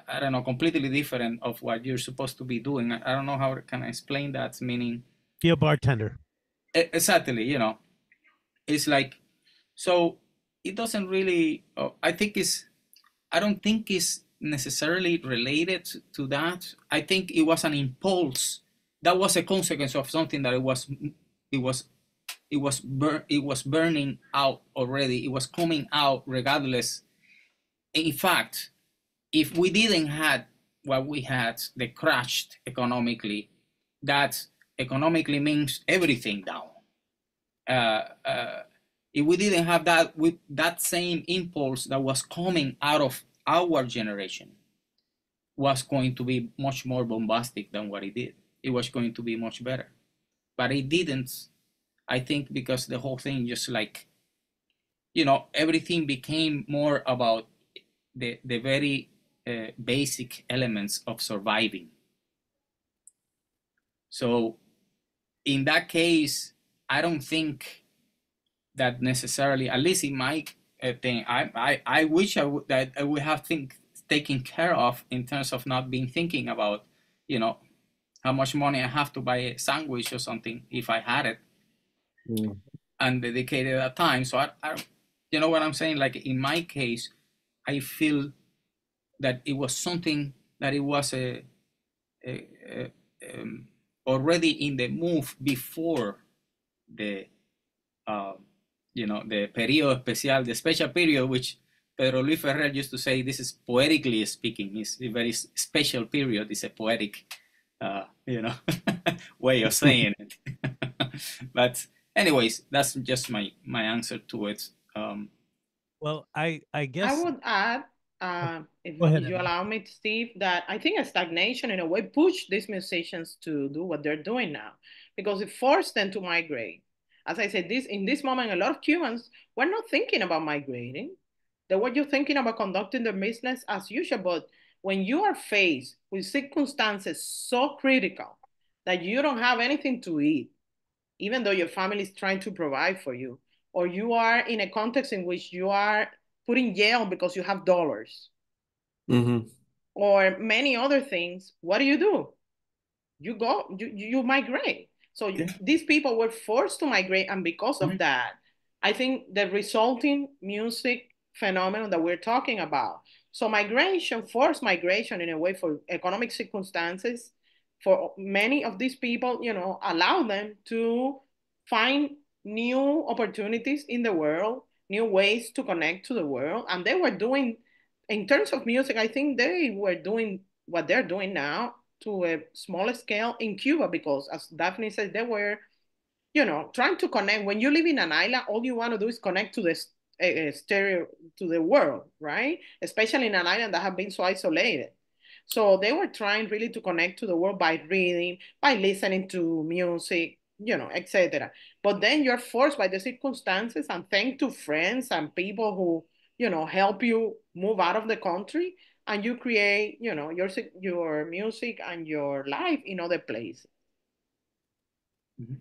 I don't know, completely different of what you're supposed to be doing. I don't know how can I explain that, meaning be a bartender. Exactly, it's like, so it doesn't really, I don't think it's necessarily related to that. I think it was an impulse that was a consequence of something that it was burning out already. It was coming out regardless. In fact, if we didn't had what we had, the crashed economically, that economically means everything down. If we didn't have that, with that same impulse that was coming out of our generation was going to be much more bombastic than what it did. It was going to be much better, but it didn't. I think because the whole thing just like, everything became more about the very basic elements of surviving. So in that case, I don't think that necessarily, at least in my thing, I wish that I would have taken care of in terms of not being thinking about, how much money I have to buy a sandwich or something if I had it, and dedicated that time. So I you know what I'm saying? Like in my case, I feel that it was something that it was already in the move before the the periodo especial, the special period, which Pedro Luis Ferrer used to say, this is poetically speaking, it's a very special period. It's a poetic, way of saying it. But anyways, that's just my answer to it. Well, I guess I would add, if go ahead, you Emma. allow me, Steve, that I think a stagnation in a way pushed these musicians to do what they're doing now because it forced them to migrate. As I said, in this moment, a lot of Cubans were not thinking about migrating. They were just thinking about conducting their business as usual. But when you are faced with circumstances so critical that you don't have anything to eat, even though your family is trying to provide for you, or you are in a context in which you are put in jail because you have dollars, or many other things, what do? You migrate. So these people were forced to migrate, and because of that, I think the resulting music phenomenon that we're talking about. So forced migration in a way for economic circumstances, for many of these people, allow them to find new opportunities in the world, new ways to connect to the world. And they were doing, in terms of music, I think they were doing what they're doing now to a smaller scale in Cuba, because as Daphne said, they were, trying to connect. When you live in an island, all you want to do is connect to the stereo, to the world, right? Especially in an island that have been so isolated. So they were trying really to connect to the world by reading, by listening to music, etc. But then you're forced by the circumstances, and thanks to friends and people who, help you move out of the country, and you create, your music and your life in other places. Mhm.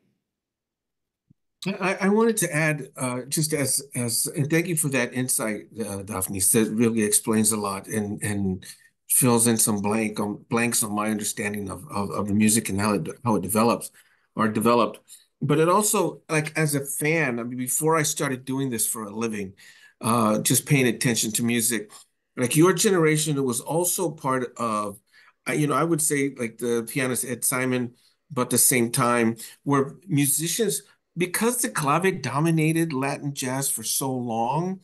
I wanted to add, just and thank you for that insight, Dafnis. That really explains a lot and fills in some blanks on my understanding of the music and how it develops or developed. But it also, like as a fan, I mean, before I started doing this for a living, just paying attention to music, like your generation, it was also part of, I would say like the pianist Ed Simon, but at the same time, where musicians because the clave dominated Latin jazz for so long,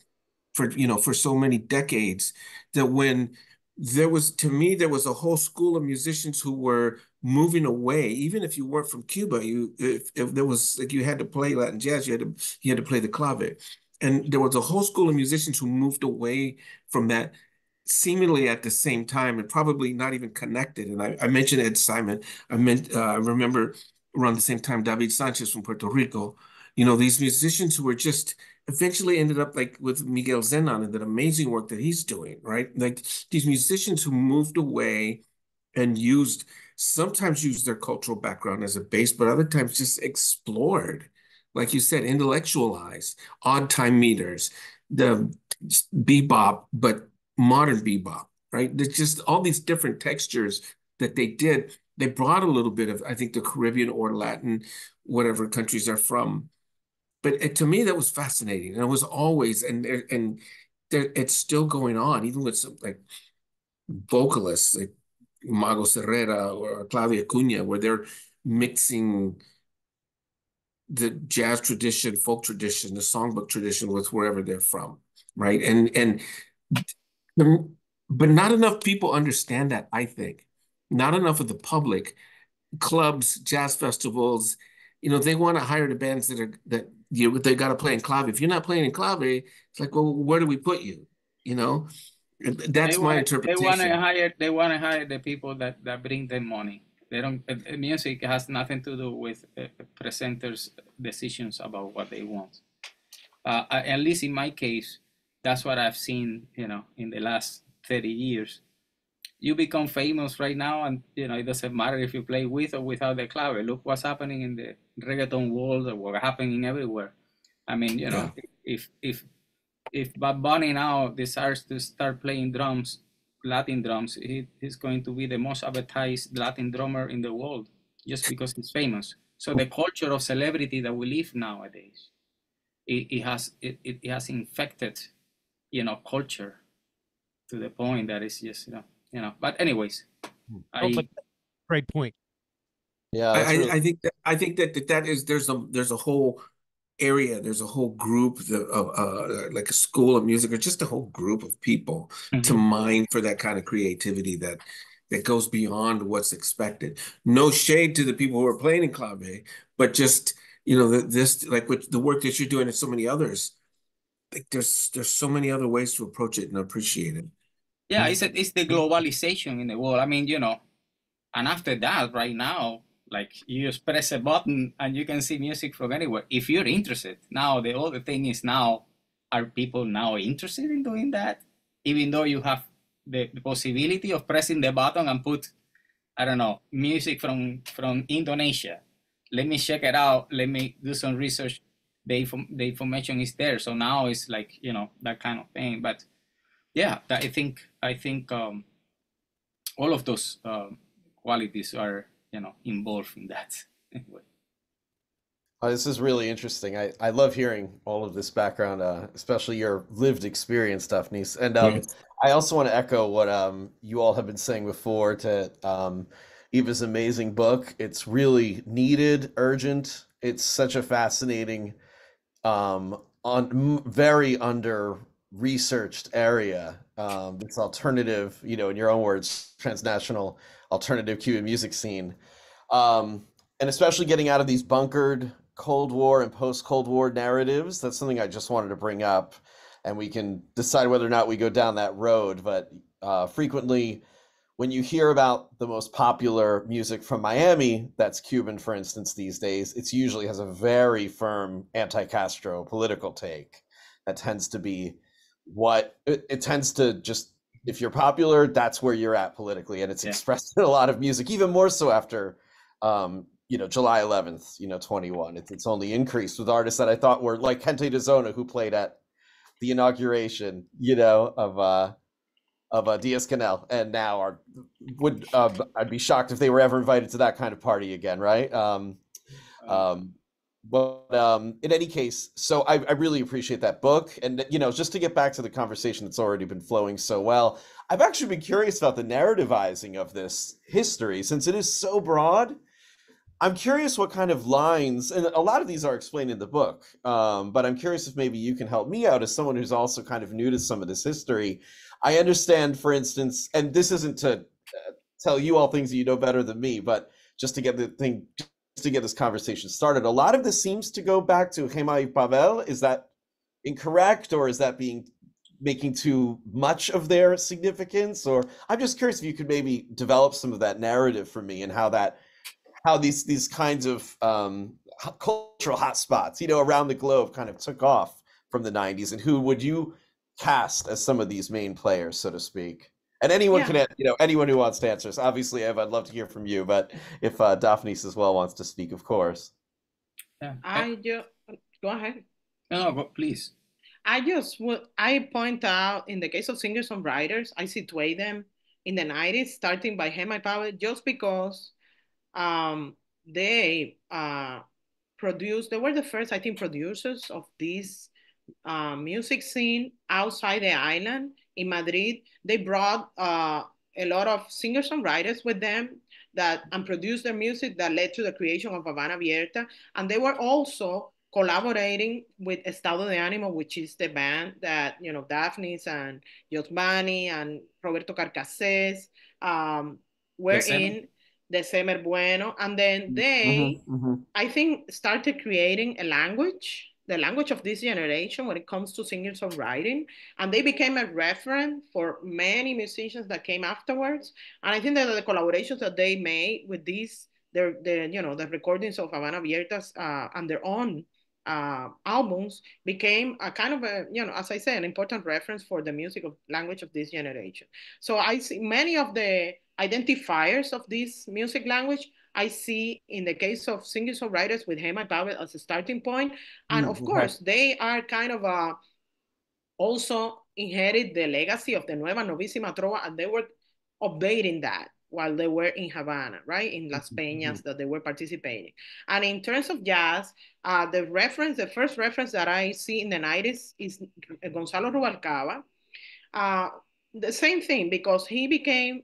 for so many decades, that when to me, there was a whole school of musicians who were moving away. Even if you weren't from Cuba, if there was like you had to play Latin jazz, you had to play the clave. And there was a whole school of musicians who moved away from that seemingly at the same time and probably not even connected. And I mentioned Ed Simon. I remember around the same time, David Sanchez from Puerto Rico, these musicians who were just eventually ended up like with Miguel Zenon and that amazing work that he's doing, right? Like these musicians who moved away and sometimes used their cultural background as a base, but other times just explored, like you said, intellectualized, odd time meters, the bebop, but modern bebop, right? There's just all these different textures that they did. They brought a little bit of, I think, the Caribbean or Latin, whatever countries they're from. But to me, that was fascinating. And it was always, it's still going on, even with some like vocalists like Mago Serrera or Claudia Cunha, where they're mixing the jazz tradition, folk tradition, the songbook tradition with wherever they're from, right? But not enough people understand that, I think. Not enough of the public, clubs, jazz festivals, they want to hire the bands they got to play in clave. If you're not playing in clave, it's like, well, where do we put you? That's my interpretation. They want to hire the people that bring them money. They don't. Music has nothing to do with presenters' decisions about what they want. At least in my case, that's what I've seen. In the last 30 years, you become famous right now, and it doesn't matter if you play with or without the clave. Look what's happening in the reggaeton world, or what's happening everywhere. I mean, Yeah. if Bob Bunny now desires to start playing drums, Latin drums, he's going to be the most advertised Latin drummer in the world just because he's famous. So the culture of celebrity that we live nowadays, it has infected, culture to the point that it's just, But anyways, Great point. Yeah, I think that is there's a whole area, there's a whole group of like a school of music or just a whole group of people to mine for that kind of creativity that goes beyond what's expected. No shade to the people who are playing in clave, but just this like with the work that you're doing and so many others, like there's so many other ways to approach it and appreciate it. Yeah, it's the globalization in the world. I mean, and after that, right now, like you just press a button and you can see music from anywhere if you're interested. Now, the other thing is are people now interested in doing that? Even though you have the possibility of pressing the button and put, I don't know, music from Indonesia. Let me check it out. Let me do some research. The information is there. So now it's like, that kind of thing. But yeah, I think all of those qualities are involved in that. Anyway. This is really interesting. I love hearing all of this background, especially your lived experience, Dafnis. And I also want to echo what you all have been saying before to Eva's amazing book. It's really needed, urgent. It's such a fascinating, very under researched area. This alternative, in your own words, transnational alternative Cuban music scene. And especially getting out of these bunkered Cold War and post-Cold War narratives. That's something I just wanted to bring up, and we can decide whether or not we go down that road. But frequently when you hear about the most popular music from Miami that's Cuban, for instance, these days, it usually has a very firm anti-Castro political take. That tends to be what it tends to just, if you're popular, that's where you're at politically, and it's expressed in a lot of music, even more so after July 11th, 21. It's only increased with artists that I thought were like Gente de Zona, who played at the inauguration, of Diaz-Canel, and now I'd be shocked if they were ever invited to that kind of party again, right? But in any case, so I really appreciate that book, and just to get back to the conversation that's already been flowing so well, I've actually been curious about the narrativizing of this history, since it is so broad. I'm curious what kind of lines, and a lot of these are explained in the book, but I'm curious if maybe you can help me out as someone who's also kind of new to some of this history. I understand, for instance, and this isn't to tell you all things that you know better than me, but just to get this conversation started, a lot of this seems to go back to Gema y Pavel. Is that incorrect, or is that making too much of their significance? Or I'm just curious if you could maybe develop some of that narrative for me, and how these kinds of cultural hotspots, around the globe kind of took off from the 90s, and who would you cast as some of these main players, so to speak? And anyone can, anyone who wants to answer this. Obviously, Eva, I'd love to hear from you, but if Dafnis as well wants to speak, of course. Yeah. Go ahead. No, please. I point out, in the case of singer-songwriters, I situate them in the 90s, starting by Gema y Pavel, just because they they were the first, I think, producers of this music scene outside the island. In Madrid, they brought a lot of singer-songwriters with them and produced their music that led to the creation of Habana Abierta. And they were also collaborating with Estado de Ánimo, which is the band that, Dafnis and Josmani and Roberto Carcassés were in. De Semer Bueno. And then they, I think, started creating a language, the language of this generation when it comes to singer-songwriting. And they became a reference for many musicians that came afterwards. And I think that the collaborations that they made with these, the recordings of Habana Abiertas and their own albums became a kind of as I say, an important reference for the music of language of this generation. So I see many of the identifiers of this music language I see in the case of singer-songwriters with Gema y Pavel as a starting point. And of course, they are kind of also inherit the legacy of the Nueva Novísima Trova, and they were updating that while they were in Havana, right? In Las Peñas that they were participating. And in terms of jazz, the first reference that I see in the 90s is Gonzalo Rubalcaba. The same thing, because he became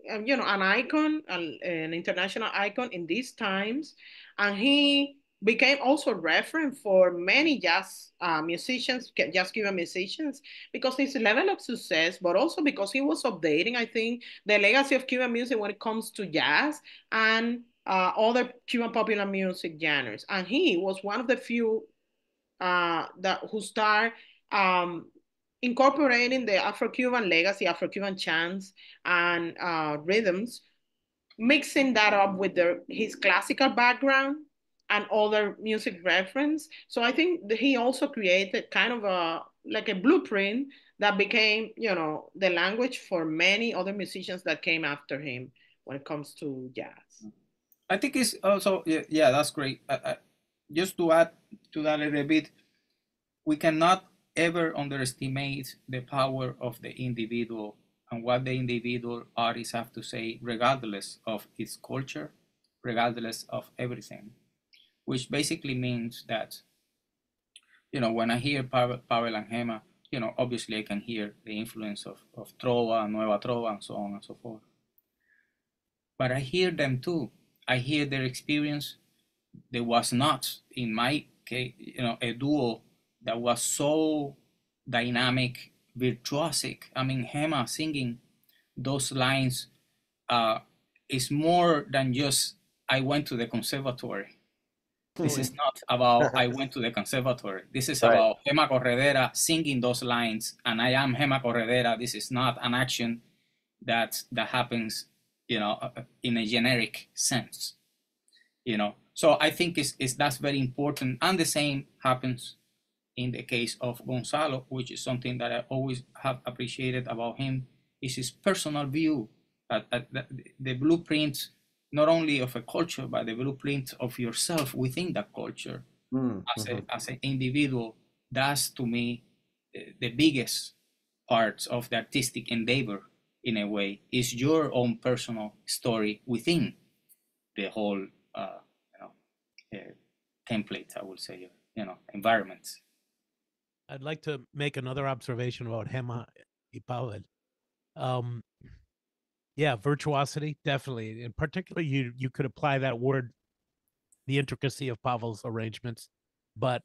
an icon, an international icon in these times. And he became also reference for many jazz musicians, jazz Cuban musicians, because his level of success, but also because he was updating, I think, the legacy of Cuban music when it comes to jazz and other Cuban popular music genres. And he was one of the few who started incorporating the Afro-Cuban legacy, Afro-Cuban chants and rhythms, mixing that up with his classical background and other music reference. So I think he also created kind of a blueprint that became, the language for many other musicians that came after him when it comes to jazz. I think it's also, yeah, that's great. Just to add to that a little bit, we cannot ever underestimate the power of the individual and what the individual artists have to say, regardless of its culture, regardless of everything, which basically means that, when I hear Pavel and Gema, obviously I can hear the influence of Trova, Nueva Trova, and so on and so forth. But I hear them too. I hear their experience. There was not, in my case, a duo that was so dynamic, virtuosic. I mean, Gema singing those lines is more than just, I went to the conservatory. This is not about, I went to the conservatory. This is about Gema Corredera singing those lines, and I am Gema Corredera. This is not an action. that happens, in a generic sense, So I think that's very important, and the same happens in the case of Gonzalo, which is something that I always have appreciated about him, is his personal view, that the blueprint not only of a culture, but the blueprint of yourself within that culture. As an individual. That's, to me, the biggest parts of the artistic endeavor, in a way, is your own personal story within the whole template, I would say, environment. I'd like to make another observation about Gema y Pavel. Yeah, virtuosity, definitely. In particular, you could apply that word, the intricacy of Pavel's arrangements, but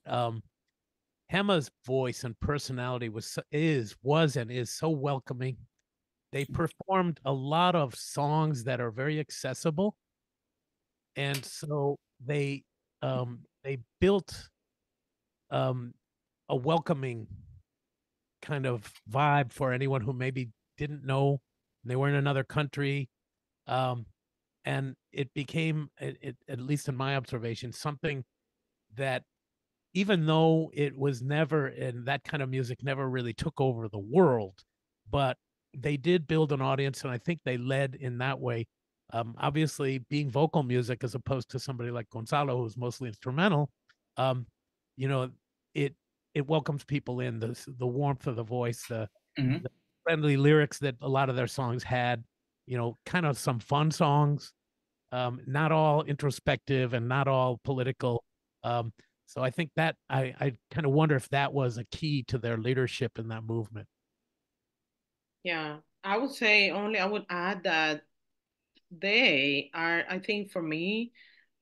Gema's voice and personality was and is so welcoming. They performed a lot of songs that are very accessible, and so they built a welcoming kind of vibe for anyone who maybe didn't know they were in another country. And it became, at least in my observation, something that, even though it was never, and that kind of music never really took over the world, but they did build an audience, and I think they led in that way. Obviously, being vocal music as opposed to somebody like Gonzalo, who's mostly instrumental, you know, it welcomes people in, the warmth of the voice, the friendly lyrics that a lot of their songs had, kind of some fun songs, not all introspective and not all political. So I think that I kind of wonder if that was a key to their leadership in that movement. Yeah, I would say only I would add that they are, I think for me,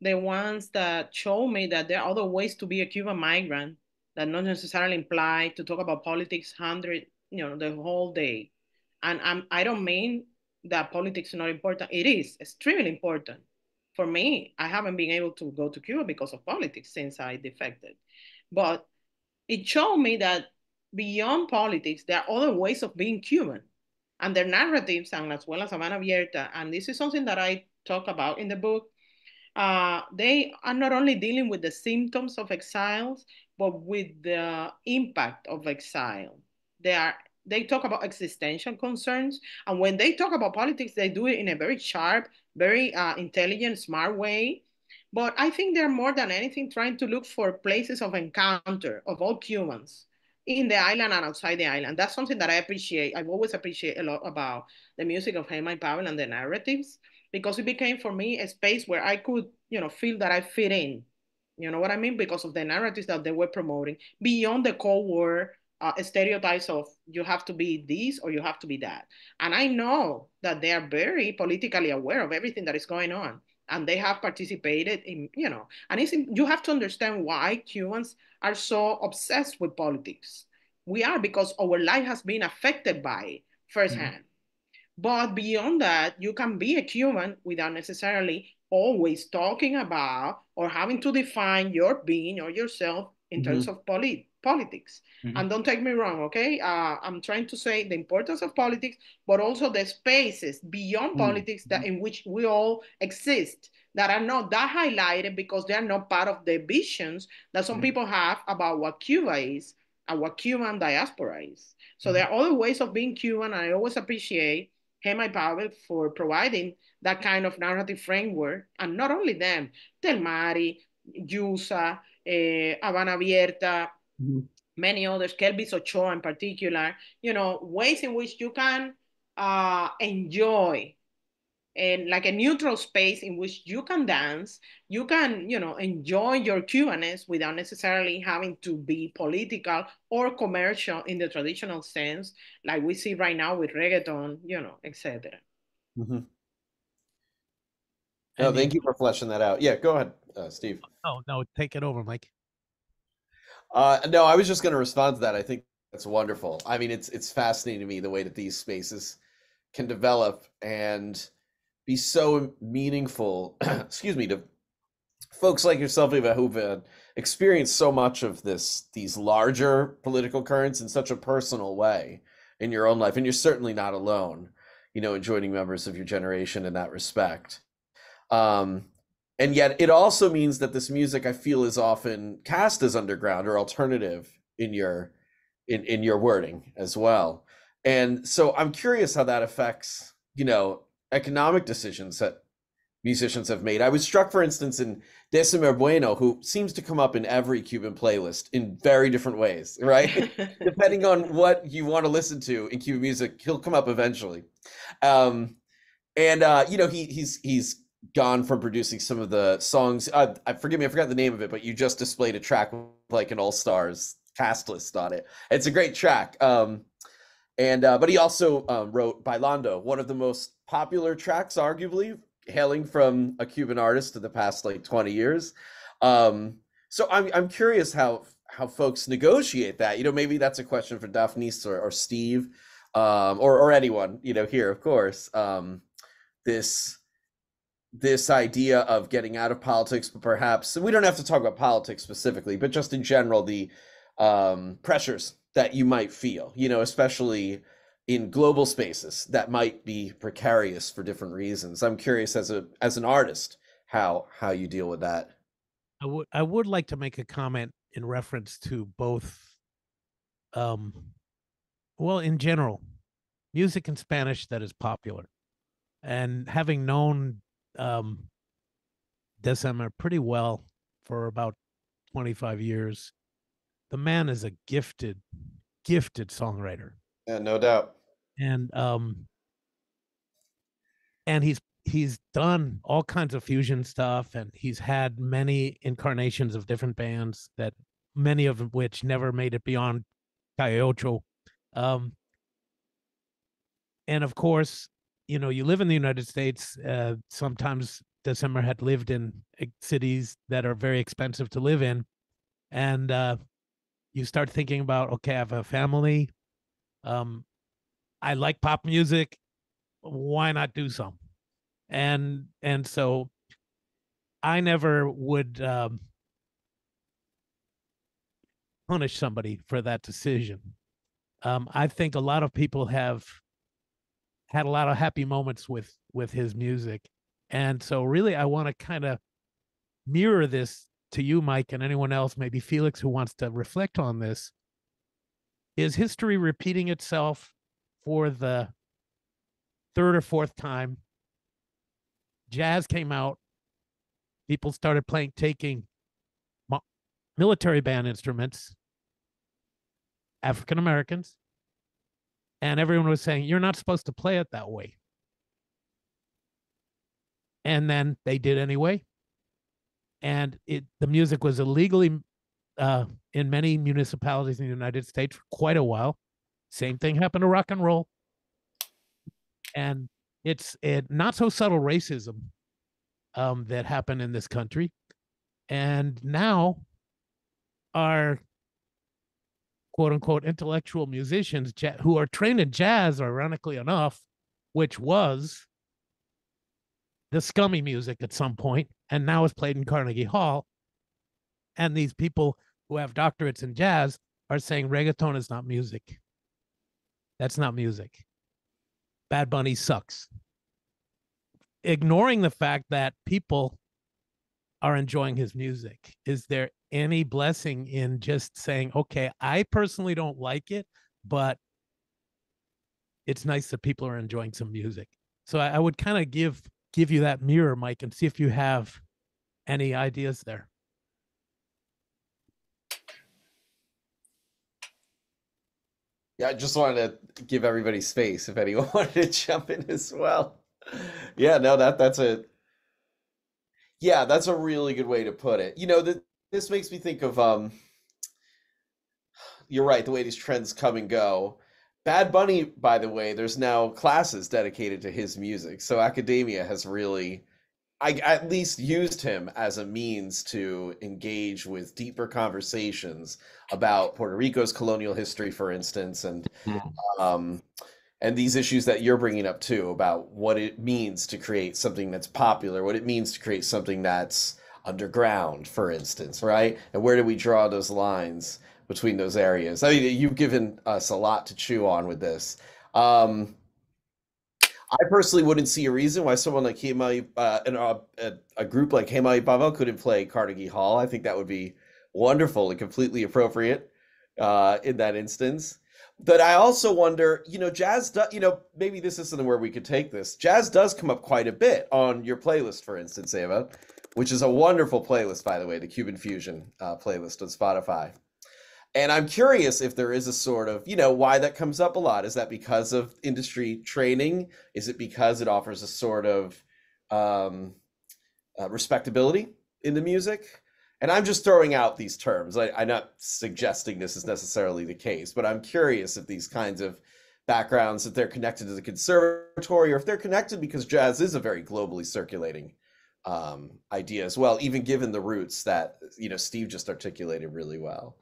the ones that show me that there are other ways to be a Cuban migrant that not necessarily imply to talk about politics the whole day. And I don't mean that politics is not important. It is extremely important. For me, I haven't been able to go to Cuba because of politics since I defected. But it showed me that beyond politics, there are other ways of being Cuban and their narratives, and as well as Habana Abierta. And this is something that I talk about in the book. They are not only dealing with the symptoms of exiles, but with the impact of exile. They are they talk about existential concerns, and when they talk about politics, they do it in a very sharp, very intelligent, smart way. But I think they're more than anything trying to look for places of encounter of all humans in the island and outside the island. That's something that I appreciate. I've always appreciated a lot about the music of Jaime Pavel and the narratives, because it became for me a space where I could, feel that I fit in. You know what I mean? Because of the narratives that they were promoting beyond the Cold War stereotypes of you have to be this or you have to be that. And I know that they are very politically aware of everything that is going on. And they have participated in, and you have to understand why Cubans are so obsessed with politics. We are, because our life has been affected by it firsthand. But beyond that, you can be a Cuban without necessarily always talking about or having to define your being or yourself in terms of politics. And don't take me wrong, okay? I'm trying to say the importance of politics, but also the spaces beyond politics that in which we all exist that are not that highlighted because they are not part of the visions that some people have about what Cuba is and what Cuban diaspora is. So there are other ways of being Cuban, and I always appreciate Jaime Pavel for providing that kind of narrative framework, and not only them, Del Mari, Yusa, Habana Abierta, many others, Kelvis Ochoa in particular, ways in which you can enjoy and like a neutral space in which you can dance, you can, enjoy your Cubanness without necessarily having to be political or commercial in the traditional sense, like we see right now with reggaeton, etc. No, thank you for fleshing that out. Yeah, go ahead, Steve. Oh, no, take it over, Mike. No, I was just going to respond to that. I think that's wonderful. I mean, it's fascinating to me the way that these spaces can develop and be so meaningful, excuse me, to folks like yourself, Eva, who've experienced so much of these larger political currents in such a personal way in your own life. And you're certainly not alone. and joining members of your generation in that respect. And yet it also means that this music, I feel, is often cast as underground or alternative in your wording as well. And so I'm curious how that affects, economic decisions that musicians have made. I was struck, for instance, in Decimer Bueno, who seems to come up in every Cuban playlist in very different ways, right? Depending on what you want to listen to in Cuban music, he'll come up eventually. He's gone from producing some of the songs. Forgive me, I forgot the name of it, but you just displayed a track with like an all-stars cast list on it. It's a great track. But he also wrote Bailando, one of the most popular tracks, arguably, hailing from a Cuban artist in the past like 20 years. So I'm curious how folks negotiate that. Maybe that's a question for Dafnis or Steve, or anyone, here, of course. This idea of getting out of politics, but perhaps we don't have to talk about politics specifically, but just in general, the pressures that you might feel, especially in global spaces that might be precarious for different reasons. I'm curious as an artist, how you deal with that. I would like to make a comment in reference to both, in general, music in Spanish that is popular. And having known Decimer pretty well for about 25 years, the man is a gifted songwriter. Yeah, no doubt. And he's done all kinds of fusion stuff, and he's had many incarnations of different bands, that many of which never made it beyond Calle Ocho. And of course, you live in the United States. Sometimes Decimer had lived in cities that are very expensive to live in, and you start thinking about, okay, I have a family. I like pop music. Why not do some? And so I never would punish somebody for that decision. I think a lot of people have had a lot of happy moments with his music. And so really I want to kind of mirror this to you, Mike, and anyone else, maybe Felix, who wants to reflect on this. Is history repeating itself for the third or fourth time? Jazz came out. People started taking military band instruments, African Americans, and everyone was saying, you're not supposed to play it that way. And then they did anyway. And the music was illegally in many municipalities in the United States for quite a while. Same thing happened to rock and roll. And it's not so subtle racism that happened in this country. And now our quote unquote intellectual musicians who are trained in jazz, ironically enough, which was the scummy music at some point, and now is played in Carnegie Hall. And these people who have doctorates in jazz are saying reggaeton is not music. That's not music. Bad Bunny sucks. Ignoring the fact that people are enjoying his music. Is there any blessing in just saying, okay, I personally don't like it, but it's nice that people are enjoying some music? So I would kind of give you that mirror, Mike, and see if you have any ideas there. Yeah, I just wanted to give everybody space if anyone wanted to jump in as well. Yeah, no, that's a really good way to put it. This makes me think of you're right, the way these trends come and go. Bad Bunny, by the way, there's now classes dedicated to his music. So academia has really, I at least used him as a means to engage with deeper conversations about Puerto Rico's colonial history, for instance, and these issues that you're bringing up too, about what it means to create something that's popular, what it means to create something that's underground, for instance, right? And where do we draw those lines between those areas? I mean, you've given us a lot to chew on with this. I'm I personally wouldn't see a reason why someone like a group like Hey Palo couldn't play Carnegie Hall. I think that would be wonderful and completely appropriate in that instance. But I also wonder, jazz does, maybe this isn't where we could take this. Jazz does come up quite a bit on your playlist, for instance, Eva, which is a wonderful playlist, by the way, the Cuban Fusion playlist on Spotify. And I'm curious if there is a sort of, why that comes up a lot. Is that because of industry training? Is it because it offers a sort of respectability in the music? And I'm just throwing out these terms. I'm not suggesting this is necessarily the case, but I'm curious if these kinds of backgrounds, if they're connected to the conservatory, or if they're connected because jazz is a very globally circulating idea as well, even given the roots that, Steve just articulated really well.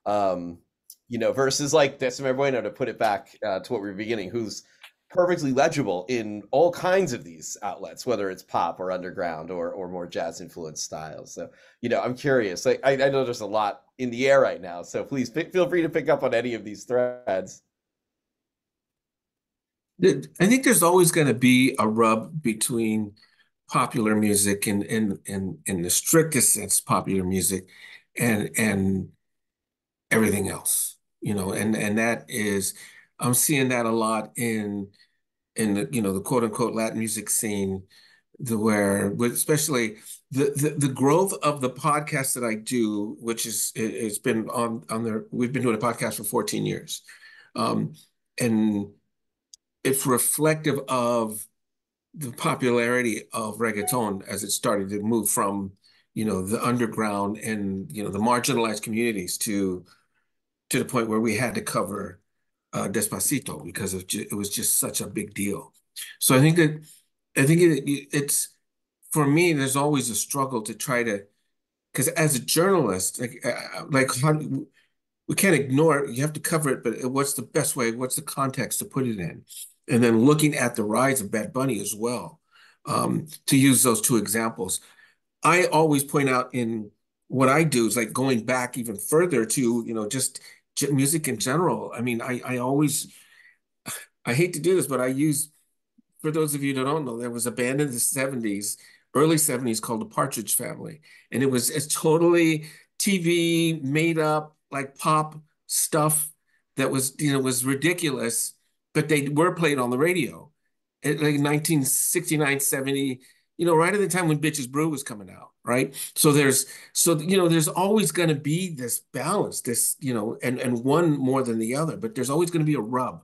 Versus like Decima Bueno, to put it back to what we were beginning, who's perfectly legible in all kinds of these outlets, whether it's pop or underground or more jazz influenced styles. So, I'm curious. I know there's a lot in the air right now, so please feel free to pick up on any of these threads. I think there's always going to be a rub between popular music and in the strictest sense, popular music and everything else, and that is, I'm seeing that a lot in the, the quote unquote Latin music scene, especially the growth of the podcast that I do, which it's been on there. We've been doing a podcast for 14 years. And it's reflective of the popularity of reggaeton as it started to move from, the underground and, the marginalized communities to the point where we had to cover Despacito because it was just such a big deal. So I think it's, for me, there's always a struggle to try to, because as a journalist, we can't ignore it. You have to cover it, but what's the best way? What's the context to put it in? And then looking at the rise of Bad Bunny as well, to use those two examples. I always point out in what I do is like going back even further to, just music in general. I mean, I hate to do this, but for those of you that don't know, there was a band in the 70s, early 70s called the Partridge Family. And it's totally TV made up, like pop stuff that was ridiculous, but they were played on the radio. Like 1969, 70, right at the time when Bitches Brew was coming out, right? So there's always going to be this balance, and one more than the other, but there's always going to be a rub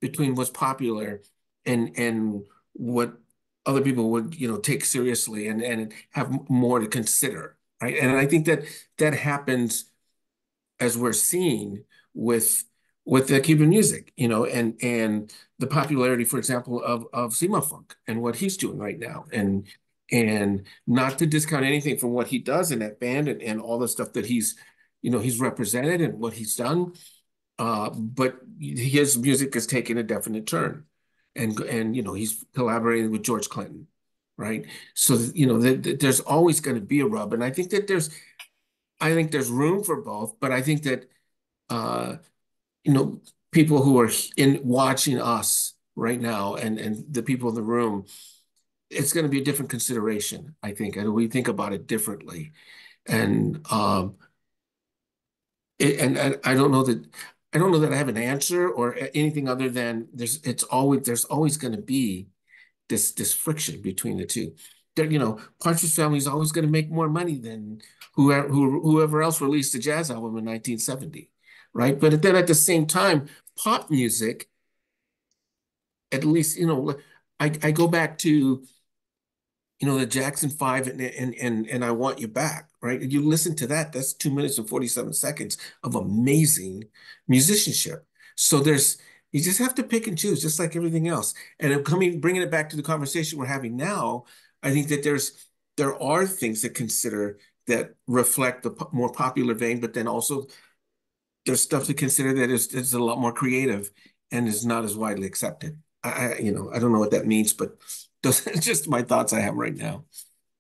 between what's popular and what other people would, take seriously and have more to consider, right? And I think that happens as we're seeing with the Cuban music, and the popularity, for example, of Sima Funk and what he's doing right now. And not to discount anything from what he does in that band and all the stuff that he's represented and what he's done. But his music has taken a definite turn. And he's collaborating with George Clinton, right? So, there's always going to be a rub. And I think there's room for both, but I think that people who are watching us right now and the people in the room, it's going to be a different consideration, I think, and we think about it differently. And I don't know that I have an answer or anything other than there's always going to be this friction between the two. Partridge Family is always going to make more money than whoever else released a jazz album in 1970, right? But then at the same time, pop music, at least, I go back to, the Jackson 5 and I Want You Back, right? You listen to that, that's 2 minutes and 47 seconds of amazing musicianship. So you just have to pick and choose, just like everything else. And bringing it back to the conversation we're having now, I think that there are things to consider that reflect the more popular vein, but then also there's stuff to consider that is a lot more creative and is not as widely accepted. I don't know what that means, but those are just my thoughts I have right now.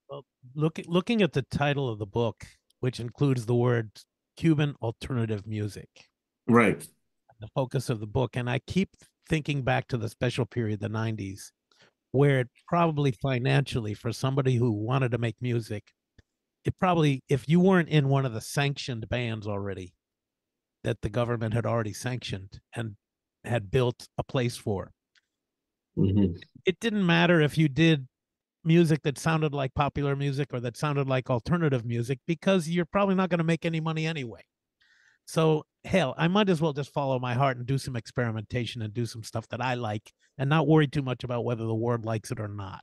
Well, looking at the title of the book, which includes the word Cuban alternative music, right? The focus of the book, and I keep thinking back to the special period, the 90s, where it probably financially for somebody who wanted to make music, it probably, if you weren't in one of the sanctioned bands already that the government had already sanctioned and had built a place for, it didn't matter if you did music that sounded like popular music or that sounded like alternative music, because you're probably not going to make any money anyway. So hell, I might as well just follow my heart and do some experimentation and do some stuff that I like and not worry too much about whether the world likes it or not.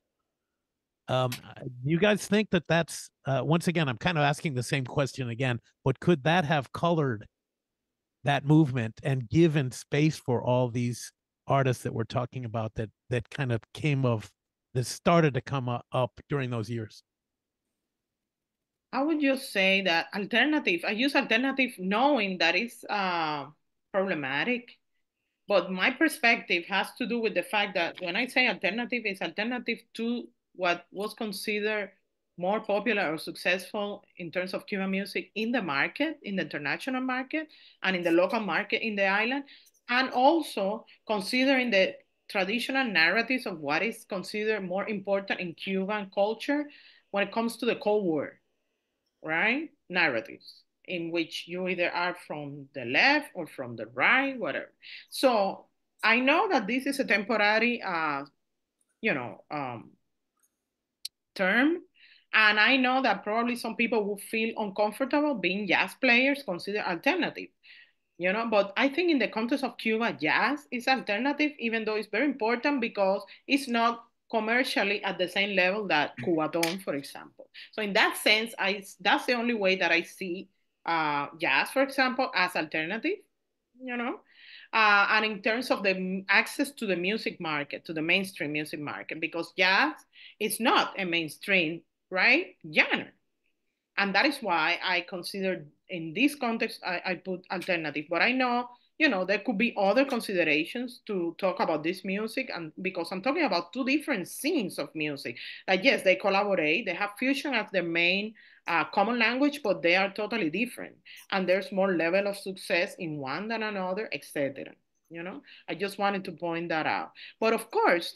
You guys think that that's once again, I'm kind of asking the same question again, but could that have colored that movement and given space for all these artists that we're talking about that kind of came of that started to come up during those years? I would just say that alternative, I use alternative knowing that it's problematic. But my perspective has to do with the fact that when I say alternative, it's alternative to what was considered more popular or successful in terms of Cuban music in the market, in the international market, and in the local market in the island, and also considering the traditional narratives of what is considered more important in Cuban culture when it comes to the Cold War, right? Narratives in which you either are from the left or from the right, whatever. So I know that this is a temporary, you know, term. And I know that probably some people will feel uncomfortable being jazz players considered alternative, you know, but I think in the context of Cuba, jazz is alternative, even though it's very important because it's not commercially at the same level that Cubaton, for example. So in that sense, that's the only way that I see jazz, for example, as alternative, you know. And in terms of the access to the music market, to the mainstream music market, because jazz is not a mainstream, right, genre. And that is why I consider in this context, I put alternative. But I know, you know, there could be other considerations to talk about this music. And because I'm talking about two different scenes of music, like, yes, they collaborate, they have fusion as their main common language, but they are totally different. And there's more level of success in one than another, etc. You know, I just wanted to point that out. But of course,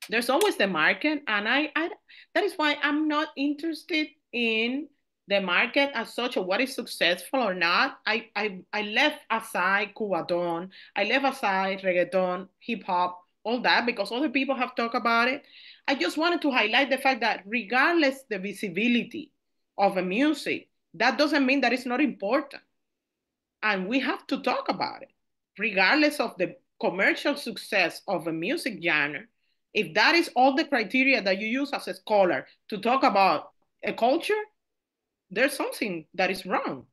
there's always the market, and I that is why I'm not interested in the market as such or what is successful or not. I left aside Cubaton, I left aside reggaeton, hip hop, all that because other people have talked about it. I just wanted to highlight the fact that regardless the visibility of a music, that doesn't mean that it's not important, and we have to talk about it, regardless of the commercial success of a music genre. If that is all the criteria that you use as a scholar to talk about a culture, there's something that is wrong.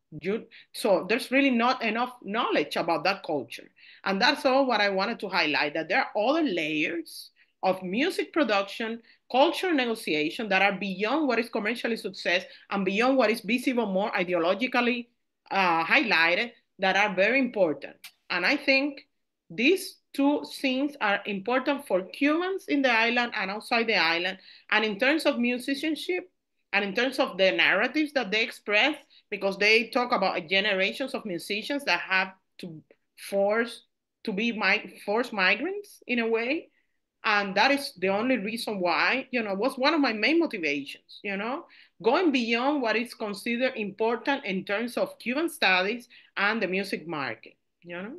So there's really not enough knowledge about that culture. And that's all what I wanted to highlight, that there are other layers of music production, culture negotiation that are beyond what is commercially success and beyond what is visible more ideologically highlighted that are very important. And I think these two things are important for Cubans in the island and outside the island. And in terms of musicianship, and in terms of the narratives that they express, because they talk about generations of musicians that have to force to be forced migrants in a way, and that is the only reason why, you know, was one of my main motivations, you know, going beyond what is considered important in terms of Cuban studies and the music market, you know.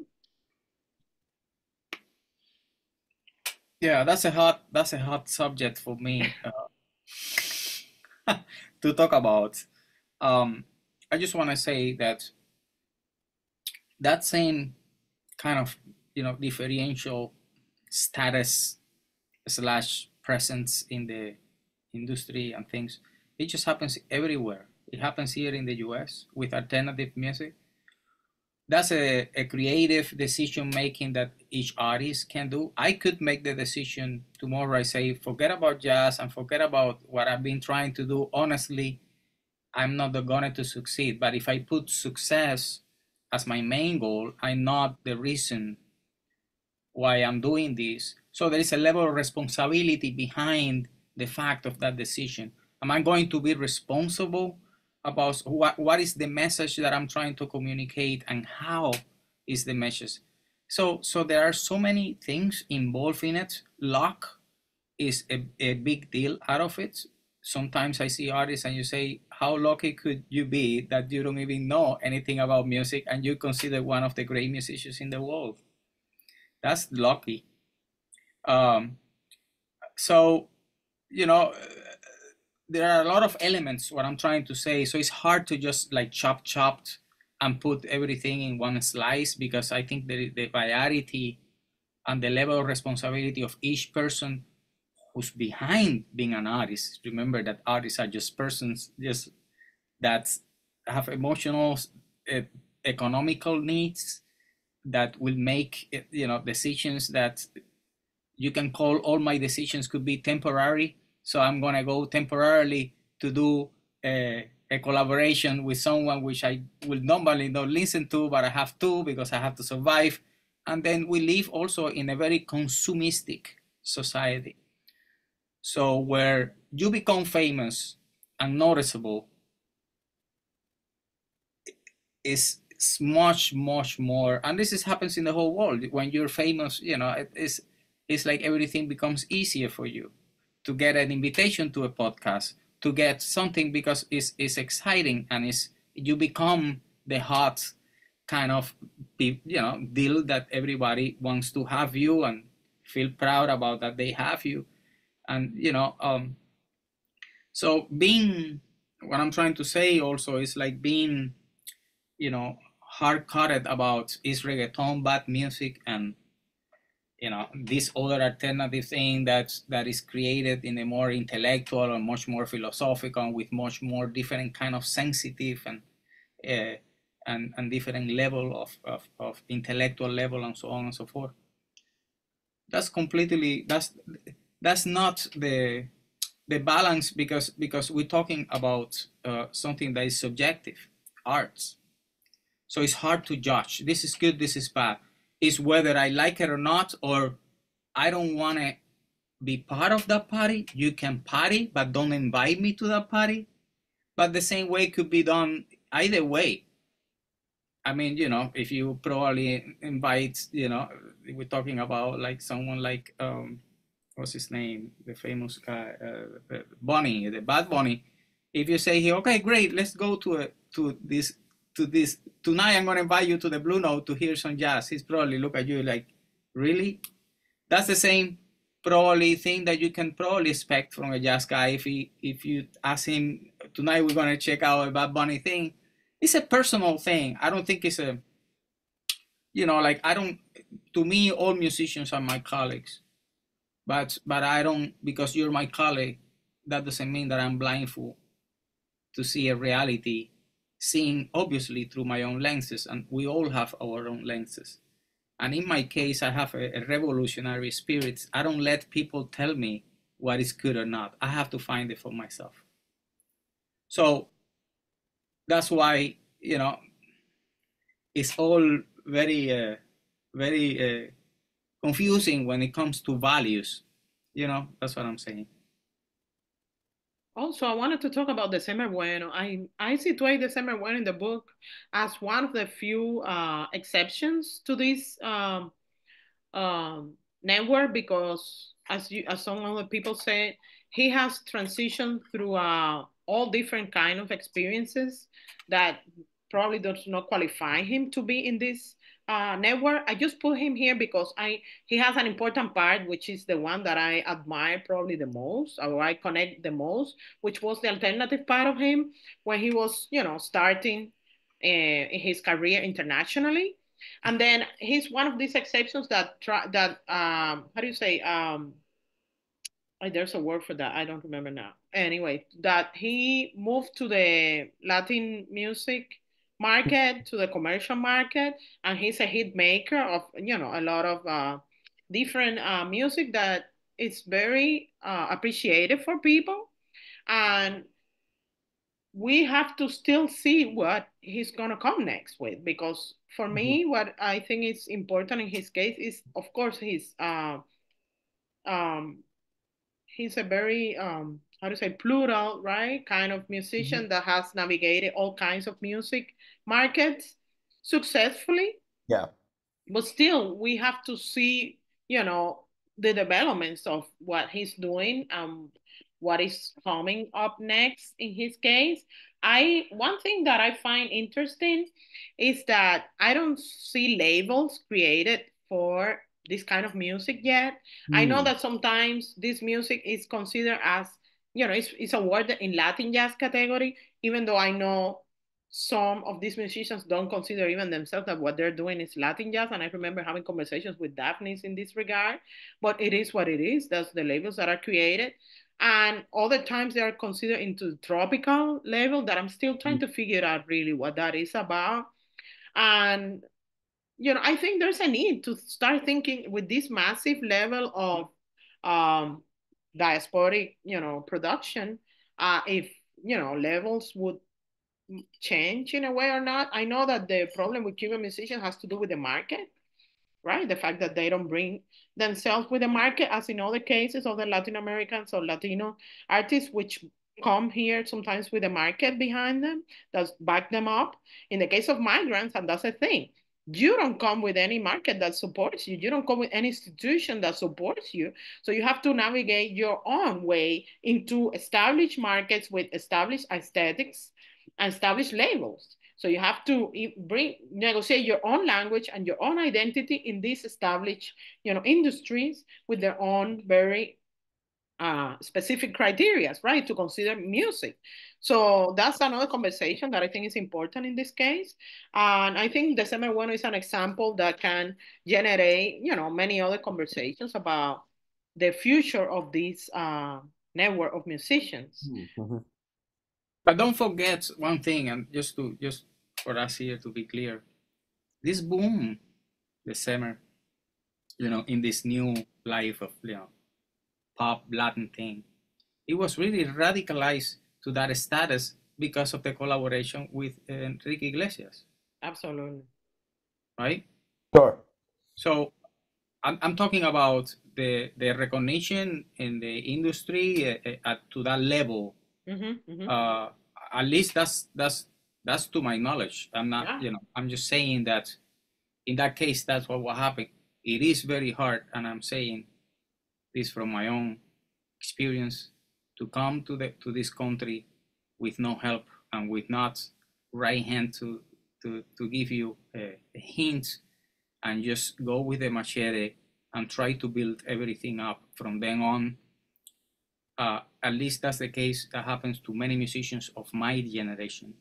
Yeah, that's a hot subject for me to talk about. I just want to say that that same kind of, you know, differential status slash presence in the industry and things, it just happens everywhere. It happens here in the US with alternative music. That's a creative decision making that each artist can do. I could make the decision tomorrow. I say, forget about jazz and forget about what I've been trying to do. Honestly, I'm not going to succeed. But if I put success as my main goal, I'm not the reason why I'm doing this. So there is a level of responsibility behind the fact of that decision. Am I going to be responsible about what is the message that I'm trying to communicate and how is the message? So there are so many things involved in it. Luck is a big deal out of it. Sometimes I see artists and you say, how lucky could you be that you don't even know anything about music and you consider one of the great musicians in the world? That's lucky. So, you know, there are a lot of elements, what I'm trying to say. So it's hard to just like chopped and put everything in one slice, because I think the variety and the level of responsibility of each person who's behind being an artist. Remember that artists are just persons, just that have emotional, economical needs that will make decisions that you can call. All my decisions could be temporary, so I'm gonna go temporarily to do a collaboration with someone which I will normally not listen to, but I have to because I have to survive. And then we live also in a very consumistic society. So where you become famous and noticeable is much more, and this happens in the whole world. When you're famous, it's like everything becomes easier for you to get an invitation to a podcast, to get something, because it's exciting, and you become the hot kind of deal that everybody wants to have you and feel proud about that they have you. And so being, what I'm trying to say also is like being hard-coded about, is reggaeton bad music, and this other alternative thing that is created in a more intellectual and much more philosophical, with much more different kind of sensitive and different level of intellectual level, and so on and so forth. That's completely, that's not the balance, because we're talking about something that is subjective, arts. So it's hard to judge. This is good, this is bad. It's whether I like it or not, or I don't want to be part of that party. You can party, but don't invite me to that party. But the same way could be done either way. I mean, if you probably invite, we're talking about like someone like, what's his name? The famous guy, Bunny, the Bad Bunny. If you say, okay, great, let's go to this, tonight I'm going to invite you to the Blue Note to hear some jazz. He's probably look at you like, really? That's the same probably thing that you can probably expect from a jazz guy. If you ask him, tonight we're going to check out a Bad Bunny thing, it's a personal thing. I don't think it's a, to me, all musicians are my colleagues. But I don't, because you're my colleague, that doesn't mean that I'm blindfold to see a reality, seeing obviously through my own lenses, and we all have our own lenses. And in my case, I have a revolutionary spirit. I don't let people tell me what is good or not. I have to find it for myself. So that's why, it's all very, very confusing when it comes to values. That's what I'm saying. Also, I wanted to talk about December Bueno. I situate December Bueno in the book as one of the few exceptions to this network, because as some of the people said, he has transitioned through all different kind of experiences that probably does not qualify him to be in this network. I just put him here because he has an important part, which is the one that I admire probably the most, or I connect the most, which was the alternative part of him when he was, starting his career internationally. And then he's one of these exceptions that how do you say, there's a word for that, I don't remember now. Anyway, that he moved to the Latin music market, to the commercial market, and he's a hit maker of a lot of different music that is very appreciated for people. And we have to still see what he's going to come next with, because for me, what I think is important in his case is, of course, he's a very how to say, plural, right, kind of musician that has navigated all kinds of music markets successfully. Yeah. But still, we have to see, the developments of what he's doing, what is coming up next in his case. One thing that I find interesting is that I don't see labels created for this kind of music yet. I know that sometimes this music is considered as, it's a word in Latin jazz category, even though I know some of these musicians don't consider even themselves that what they're doing is Latin jazz. And I remember having conversations with Dafnis in this regard, but it is what it is. That's the labels that are created. And other times they are considered into tropical level that I'm still trying to figure out really what that is about. And, I think there's a need to start thinking with this massive level of diasporic, production, if, levels would change in a way or not. I know that the problem with Cuban musicians has to do with the market, right? The fact that they don't bring themselves with the market, as in other cases of the Latin Americans or Latino artists, which come here sometimes with the market behind them that back them up. In the case of migrants, and that's the thing, you don't come with any market that supports you. You don't come with any institution that supports you. So you have to navigate your own way into established markets with established aesthetics and established labels. So you have to negotiate your own language and your own identity in these established, industries with their own very specific criteria, right, to consider music. So that's another conversation that I think is important in this case. And I think December Bueno is an example that can generate, many other conversations about the future of this network of musicians. Mm-hmm. But don't forget one thing, and just for us here to be clear, this boom, the summer, in this new life of pop Latin thing, it was really radicalized to that status because of the collaboration with Enrique Iglesias. Absolutely. Right? Sure. So I'm talking about the recognition in the industry to that level. At least that's to my knowledge. I'm not, I'm just saying that in that case, that's what happened. It is very hard, and I'm saying this from my own experience, to come to this country with no help and with not right hand to give you a hint, and just go with the machete and try to build everything up from then on. At least that's the case that happens to many musicians of my generation.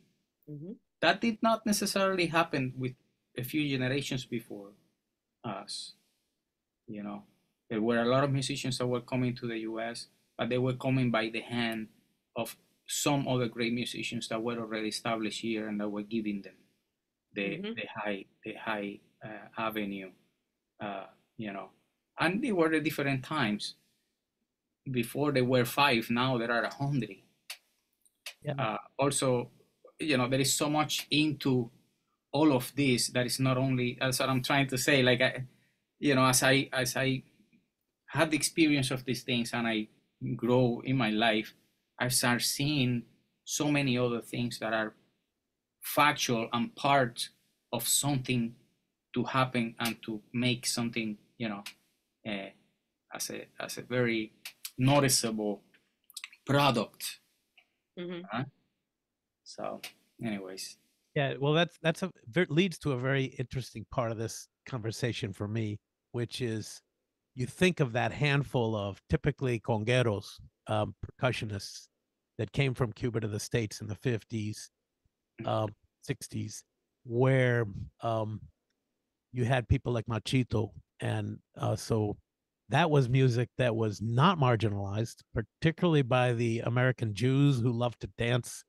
That did not necessarily happen with a few generations before us. There were a lot of musicians that were coming to the US, but they were coming by the hand of some other great musicians that were already established here and that were giving them the high avenue, and they were at different times. Before there were 5, now there are 100. Also, there is so much into all of this that is not only, that's what I'm trying to say, like as I had the experience of these things and I grow in my life, I start seeing so many other things that are factual and part of something to happen and to make something, as a very noticeable product. So anyways, well, that's leads to a very interesting part of this conversation for me, which is, you think of that handful of typically congueros, percussionists that came from Cuba to the States in the 50s, 60s, where you had people like Machito, and so that was music that was not marginalized, particularly by the American Jews who loved to dance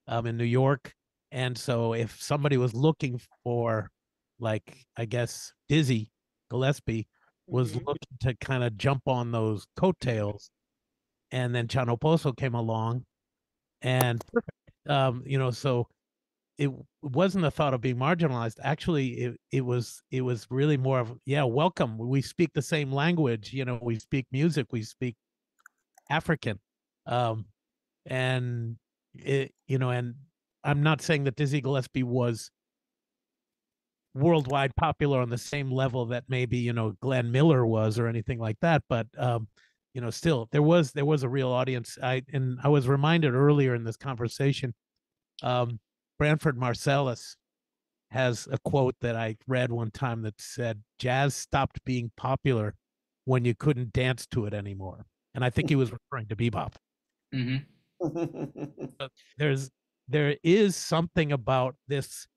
in New York. And so if somebody was looking for, like, I guess, Dizzy Gillespie was looking to kind of jump on those coattails, and then Chano Pozo came along, and so it wasn't a thought of being marginalized. Actually, it was really more of, welcome. We speak the same language. We speak music. We speak African, and and I'm not saying that Dizzy Gillespie was worldwide popular on the same level that maybe, you know, Glenn Miller was or anything like that, but you know, still there was a real audience. I was reminded earlier in this conversation, Branford Marsalis has a quote that I read one time that said, "Jazz stopped being popular when you couldn't dance to it anymore." And I think he was referring to bebop. There is something about this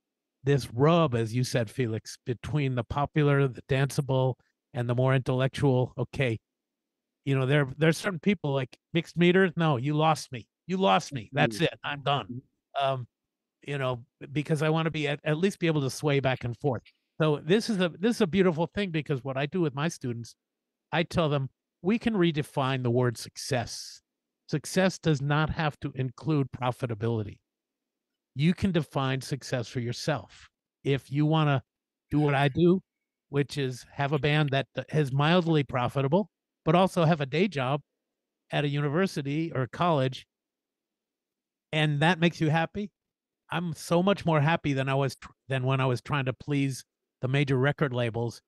rub, as you said, Felix, between the popular, the danceable, and the more intellectual. Okay, you know, there's certain people like mixed meters. No, you lost me. You lost me. That's it. I'm done. You know, because I want to be at least be able to sway back and forth. So this is a beautiful thing, because what I do with my students, I tell them we can redefine the word success. Success does not have to include profitability. You can define success for yourself. If you want to do what I do, which is have a band that is mildly profitable, but also have a day job at a university or college, and that makes you happy, I'm so much more happy than when I was trying to please the major record labels.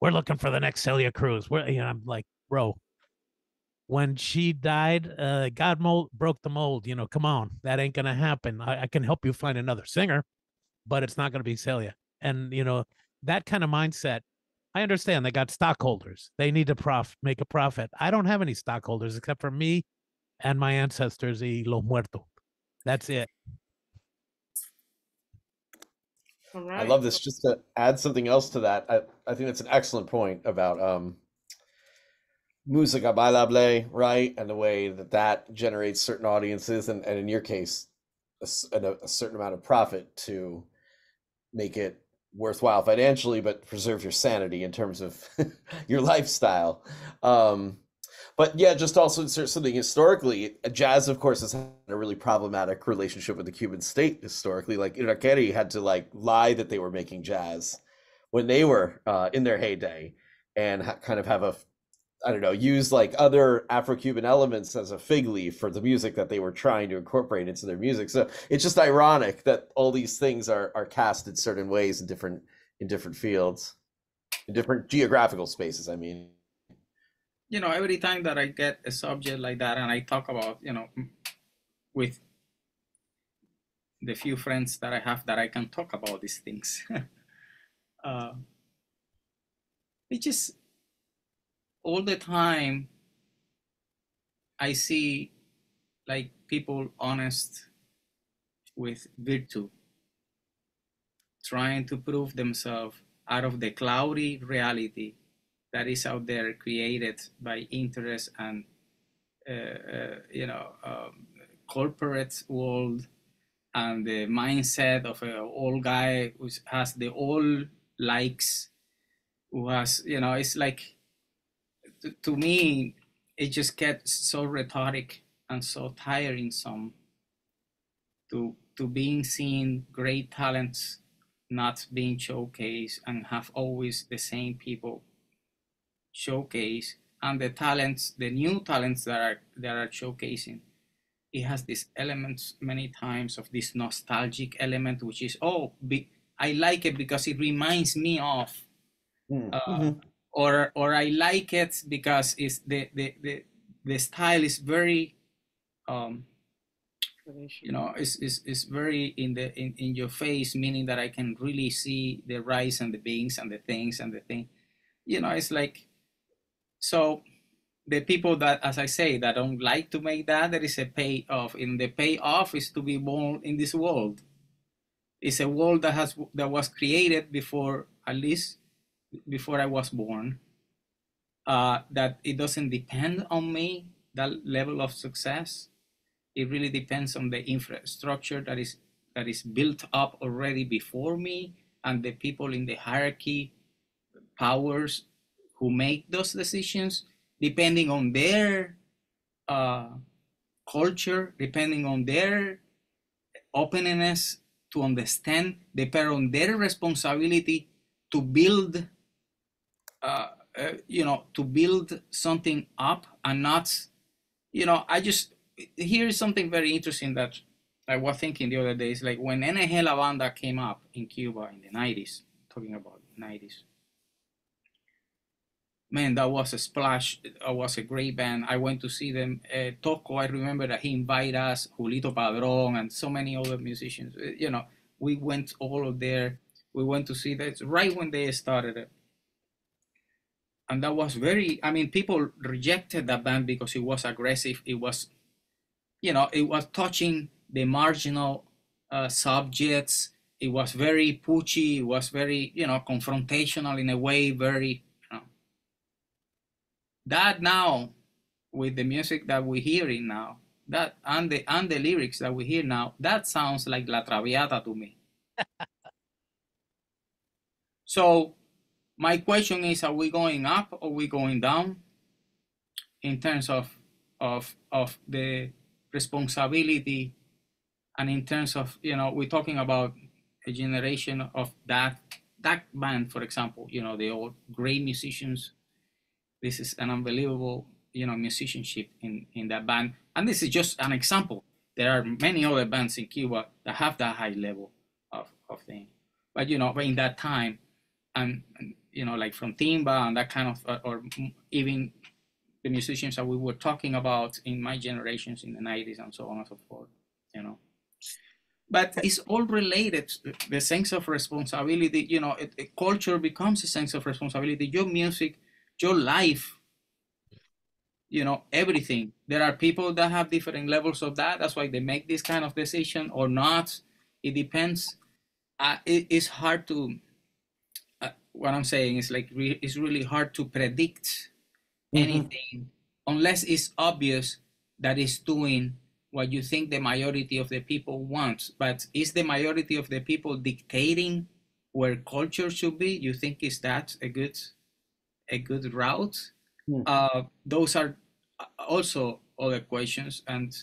We're looking for the next Celia Cruz. I'm like, bro, when she died, God broke the mold. You know, come on, that ain't gonna happen. I can help you find another singer, but it's not gonna be Celia. And you know, that kind of mindset. I understand they got stockholders. They need to make a profit. I don't have any stockholders except for me and my ancestors y los muertos. That's it. All right. I love this. Just to add something else to that, I think that's an excellent point about música bailable, right? And the way that generates certain audiences, and in your case, a certain amount of profit to make it worthwhile financially, but preserve your sanity in terms of your lifestyle. But yeah, just also insert something historically. Jazz, of course, has had a really problematic relationship with the Cuban state historically. Like Iraqueri had to like lie that they were making jazz when they were in their heyday, and kind of have use like other Afro-Cuban elements as a fig leaf for the music that they were trying to incorporate into their music. So it's just ironic that all these things are cast in certain ways in different fields, in different geographical spaces, I mean. You know, every time that I get a subject like that and I talk about, you know, with the few friends that I have that I can talk about these things, it just, all the time I see like people honest with virtue, trying to prove themselves out of the cloudy reality that is out there, created by interest and corporate world, and the mindset of an old guy who has the old likes, who has, you know, it's like, to me, it just gets so rhetoric and so tiring to being seen great talents not being showcased, and have always the same people showcase, and the talents, the new talents that are showcasing, it has these elements many times of this nostalgic element, which is, I like it because it reminds me of, or I like it because it's the style is very you know, is very in your face, meaning that I can really see the rice and the beans and the things and the thing, you know, it's like, so the people that, as I say, that don't like to make that, there is a payoff. And the payoff is to be born in this world. It's a world that was created before, at least before I was born. That it doesn't depend on me, that level of success. It really depends on the infrastructure that is built up already before me, and the people in the hierarchy, powers who make those decisions, depending on their culture, depending on their openness to understand, depend on their responsibility to build, to build something up, and not, you know, here's something very interesting that I was thinking the other day. Is like when NG La Banda came up in Cuba in the 90s, talking about 90s. Man, that was a splash. It was a great band. I went to see them. Toco, I remember that he invited us, Julito Padron, and so many other musicians. We went all of there. We went to see that right when they started it. And that was people rejected that band because it was aggressive. It was, it was touching the marginal subjects. It was very pushy. It was very, confrontational in a way, very, that now with the music that we're hearing now, that and the lyrics that we hear now, that sounds like La Traviata to me. So my question is, are we going up or are we going down in terms of the responsibility, and in terms of, we're talking about a generation of that band, for example, the old great musicians. This is an unbelievable, musicianship in that band. And this is just an example. There are many other bands in Cuba that have that high level of thing. But, in that time, and like from Timba and that kind of, or even the musicians that we were talking about in my generations in the 90s and so on and so forth, But it's all related. The sense of responsibility, culture becomes a sense of responsibility. Your music, your life, everything. There are people that have different levels of that. That's why they make this kind of decision or not. It depends. It's hard to, what I'm saying is like, it's really hard to predict anything unless it's obvious that it's doing what you think the majority of the people want. But is the majority of the people dictating where culture should be? You think is that a good route? Those are also other questions, and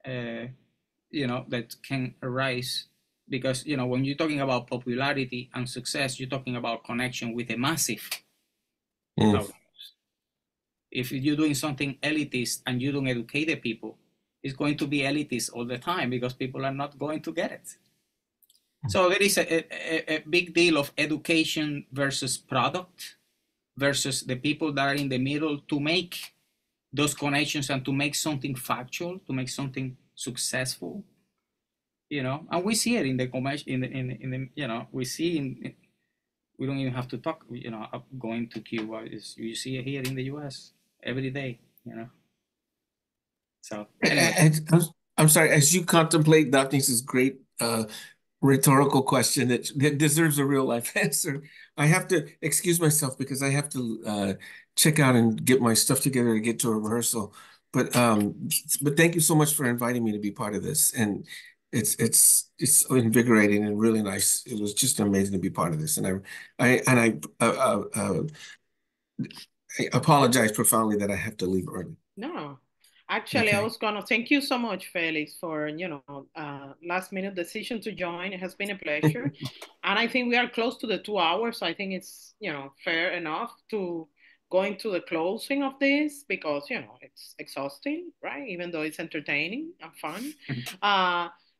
that can arise because when you're talking about popularity and success, you're talking about connection with a massive audience. If you're doing something elitist and you don't educate the people, it's going to be elitist all the time because people are not going to get it. So there is a big deal of education versus product versus the people that are in the middle to make those connections and to make something factual, to make something successful, and we see it in the commercial, we see we don't even have to talk, going to Cuba, you see it here in the US every day, So anyway. I'm sorry, as you contemplate Dafnis' great rhetorical question that deserves a real life answer, I have to excuse myself because I have to check out and get my stuff together to get to a rehearsal. But thank you so much for inviting me to be part of this, and it's invigorating and really nice. It was just amazing to be part of this, and I apologize profoundly that I have to leave early. No. Actually, I was gonna thank you so much, Felix, for last minute decision to join. It has been a pleasure, and I think we are close to the 2 hours. So I think it's fair enough to go into the closing of this because it's exhausting, right? Even though it's entertaining and fun.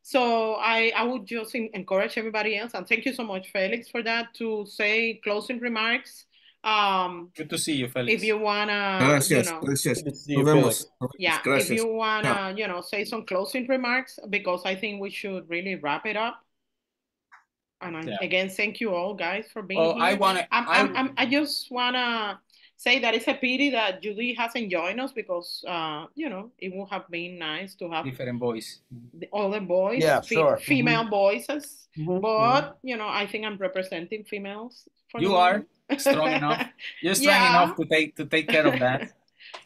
So I would just encourage everybody else, and thank you so much, Felix, for that, to say closing remarks. Good to see you, Felix. If you wanna, Gracias. Good to see you, Felix. yeah, Gracias. if you wanna, say some closing remarks, because I think we should really wrap it up. And again, thank you all guys for being here. I just wanna say that it's a pity that Judy hasn't joined us because it would have been nice to have different voice, all the boys, female voices. But I think I'm representing females. For you are strong enough. You're strong enough to take care of that.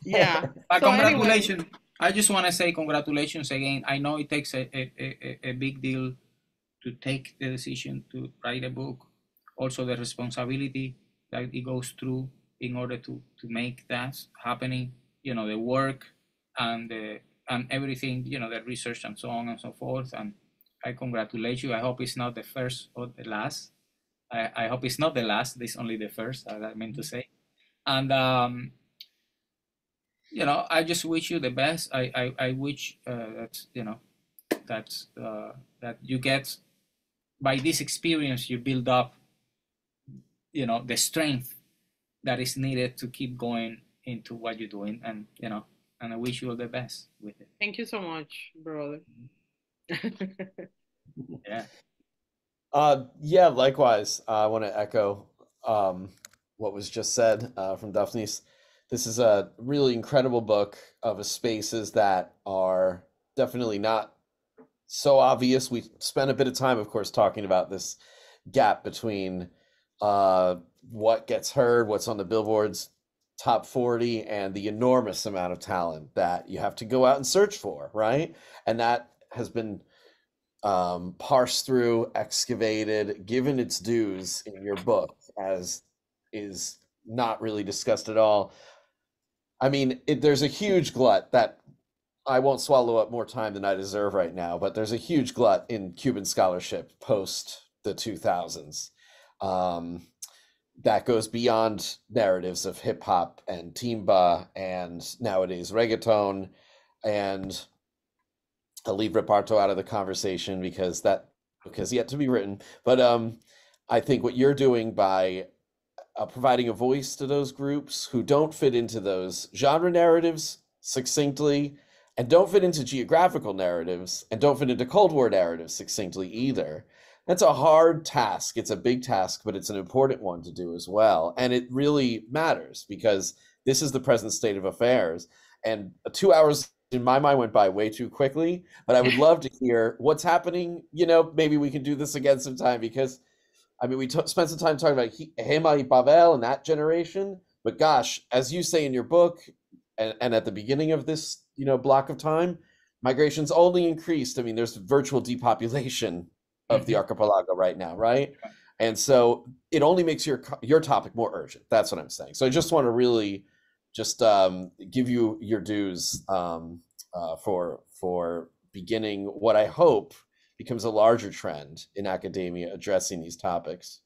Yeah. But so congratulations. Anyway. I just want to say congratulations again. I know it takes a big deal to take the decision to write a book. Also the responsibility that it goes through in order to make that happening. The work and everything, the research and so on and so forth. And I congratulate you. I hope it's not the first or the last. I hope it's not the last. This is only the first, I meant to say. And, I just wish you the best. I wish that you get, by this experience, you build up the strength that is needed to keep going into what you're doing, and and I wish you all the best with it. Thank you so much, brother. Yeah. Yeah, likewise. I want to echo what was just said from Dafnis. This is a really incredible book of spaces that are definitely not so obvious. We spent a bit of time, of course, talking about this gap between what gets heard, what's on the Billboard's top 40, and the enormous amount of talent that you have to go out and search for, right? And that has been parsed through, excavated, given its dues in your book, as is not really discussed at all. I mean, there's a huge glut that I won't swallow up more time than I deserve right now, but there's a huge glut in Cuban scholarship post the 2000s that goes beyond narratives of hip hop and timba and nowadays reggaeton, and I'll leave Reparto out of the conversation because yet to be written. But I think what you're doing by providing a voice to those groups who don't fit into those genre narratives succinctly, and don't fit into geographical narratives, and don't fit into Cold War narratives succinctly either. That's a hard task. It's a big task, but it's an important one to do as well. And it really matters because this is the present state of affairs. And 2 hours in my mind went by way too quickly, but I would love to hear what's happening. Maybe we can do this again sometime, because I mean, we spent some time talking about Gema y Pavel and that generation, but gosh, as you say in your book and at the beginning of this, block of time, migration's only increased. I mean, there's virtual depopulation of the archipelago right now, right? And so it only makes your topic more urgent. That's what I'm saying. So I just want to really just give you your dues for beginning what I hope becomes a larger trend in academia addressing these topics.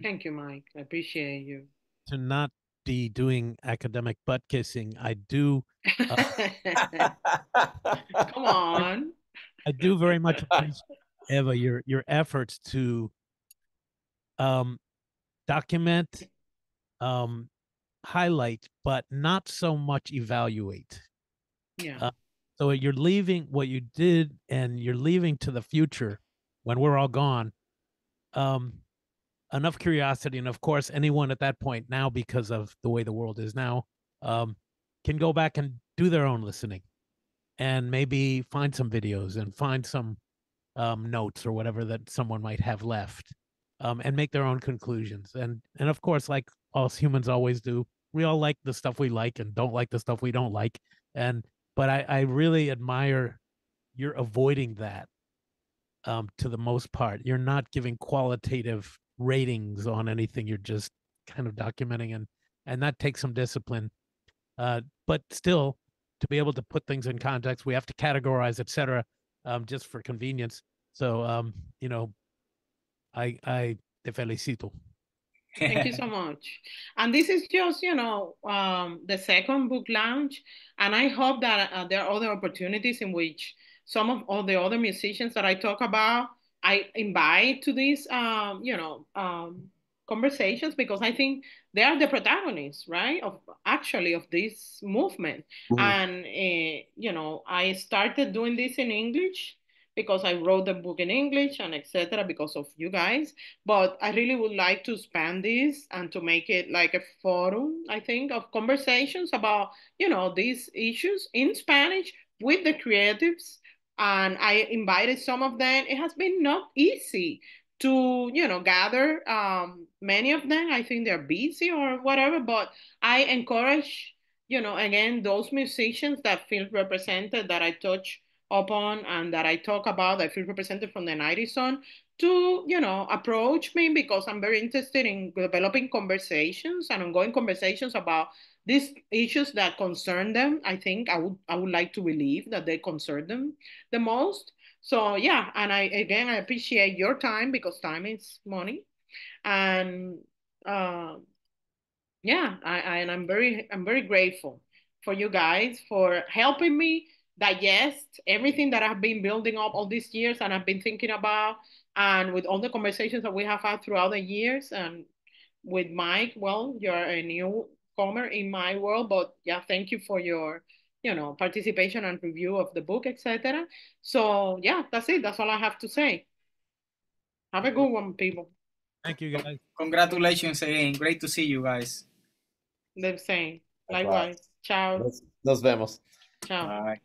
Thank you, Mike. I appreciate you. To not be doing academic butt kissing, I do. Come on. I do very much appreciate, Eva, your efforts to document, highlight, but not so much evaluate. Yeah. So you're leaving what you did, and you're leaving to the future when we're all gone. Enough curiosity, and of course, anyone at that point now, because of the way the world is now, can go back and do their own listening, and maybe find some videos and find some notes or whatever that someone might have left, and make their own conclusions. And of course, like us humans always do, we all like the stuff we like and don't like the stuff we don't like. But I really admire you're avoiding that to the most part. You're not giving qualitative ratings on anything. You're just kind of documenting, and that takes some discipline. But still, to be able to put things in context, we have to categorize, etc., just for convenience. So, I te felicito. Thank you so much. And this is just, the second book launch. And I hope that there are other opportunities in which some of all the other musicians that I talk about, I invite to these, conversations, because I think they are the protagonists, right? Of this movement. And, I started doing this in English because I wrote the book in English and etc. because of you guys. But I really would like to expand this and to make it like a forum, I think, of conversations about, these issues in Spanish with the creatives. And I invited some of them. It has been not easy to, gather many of them. I think they're busy or whatever, but I encourage, again, those musicians that feel represented, that I touch upon and that I talk about, I feel represented from the 90s on, to, approach me, because I'm very interested in developing conversations and ongoing conversations about these issues that concern them. I think I would like to believe that they concern them the most. So yeah, and I appreciate your time, because time is money. And uh, yeah, and I'm very grateful for you guys for helping me digest everything that I've been building up all these years and I've been thinking about, and with all the conversations that we have had throughout the years. And with Mike, well, you're a newcomer in my world, but yeah, thank you for your, participation and review of the book, etc. So yeah, that's it. That's all I have to say. Have a good one, people. Thank you, guys. Congratulations again. Great to see you guys. The same. Likewise. Ciao. Nos vemos. Ciao. Bye.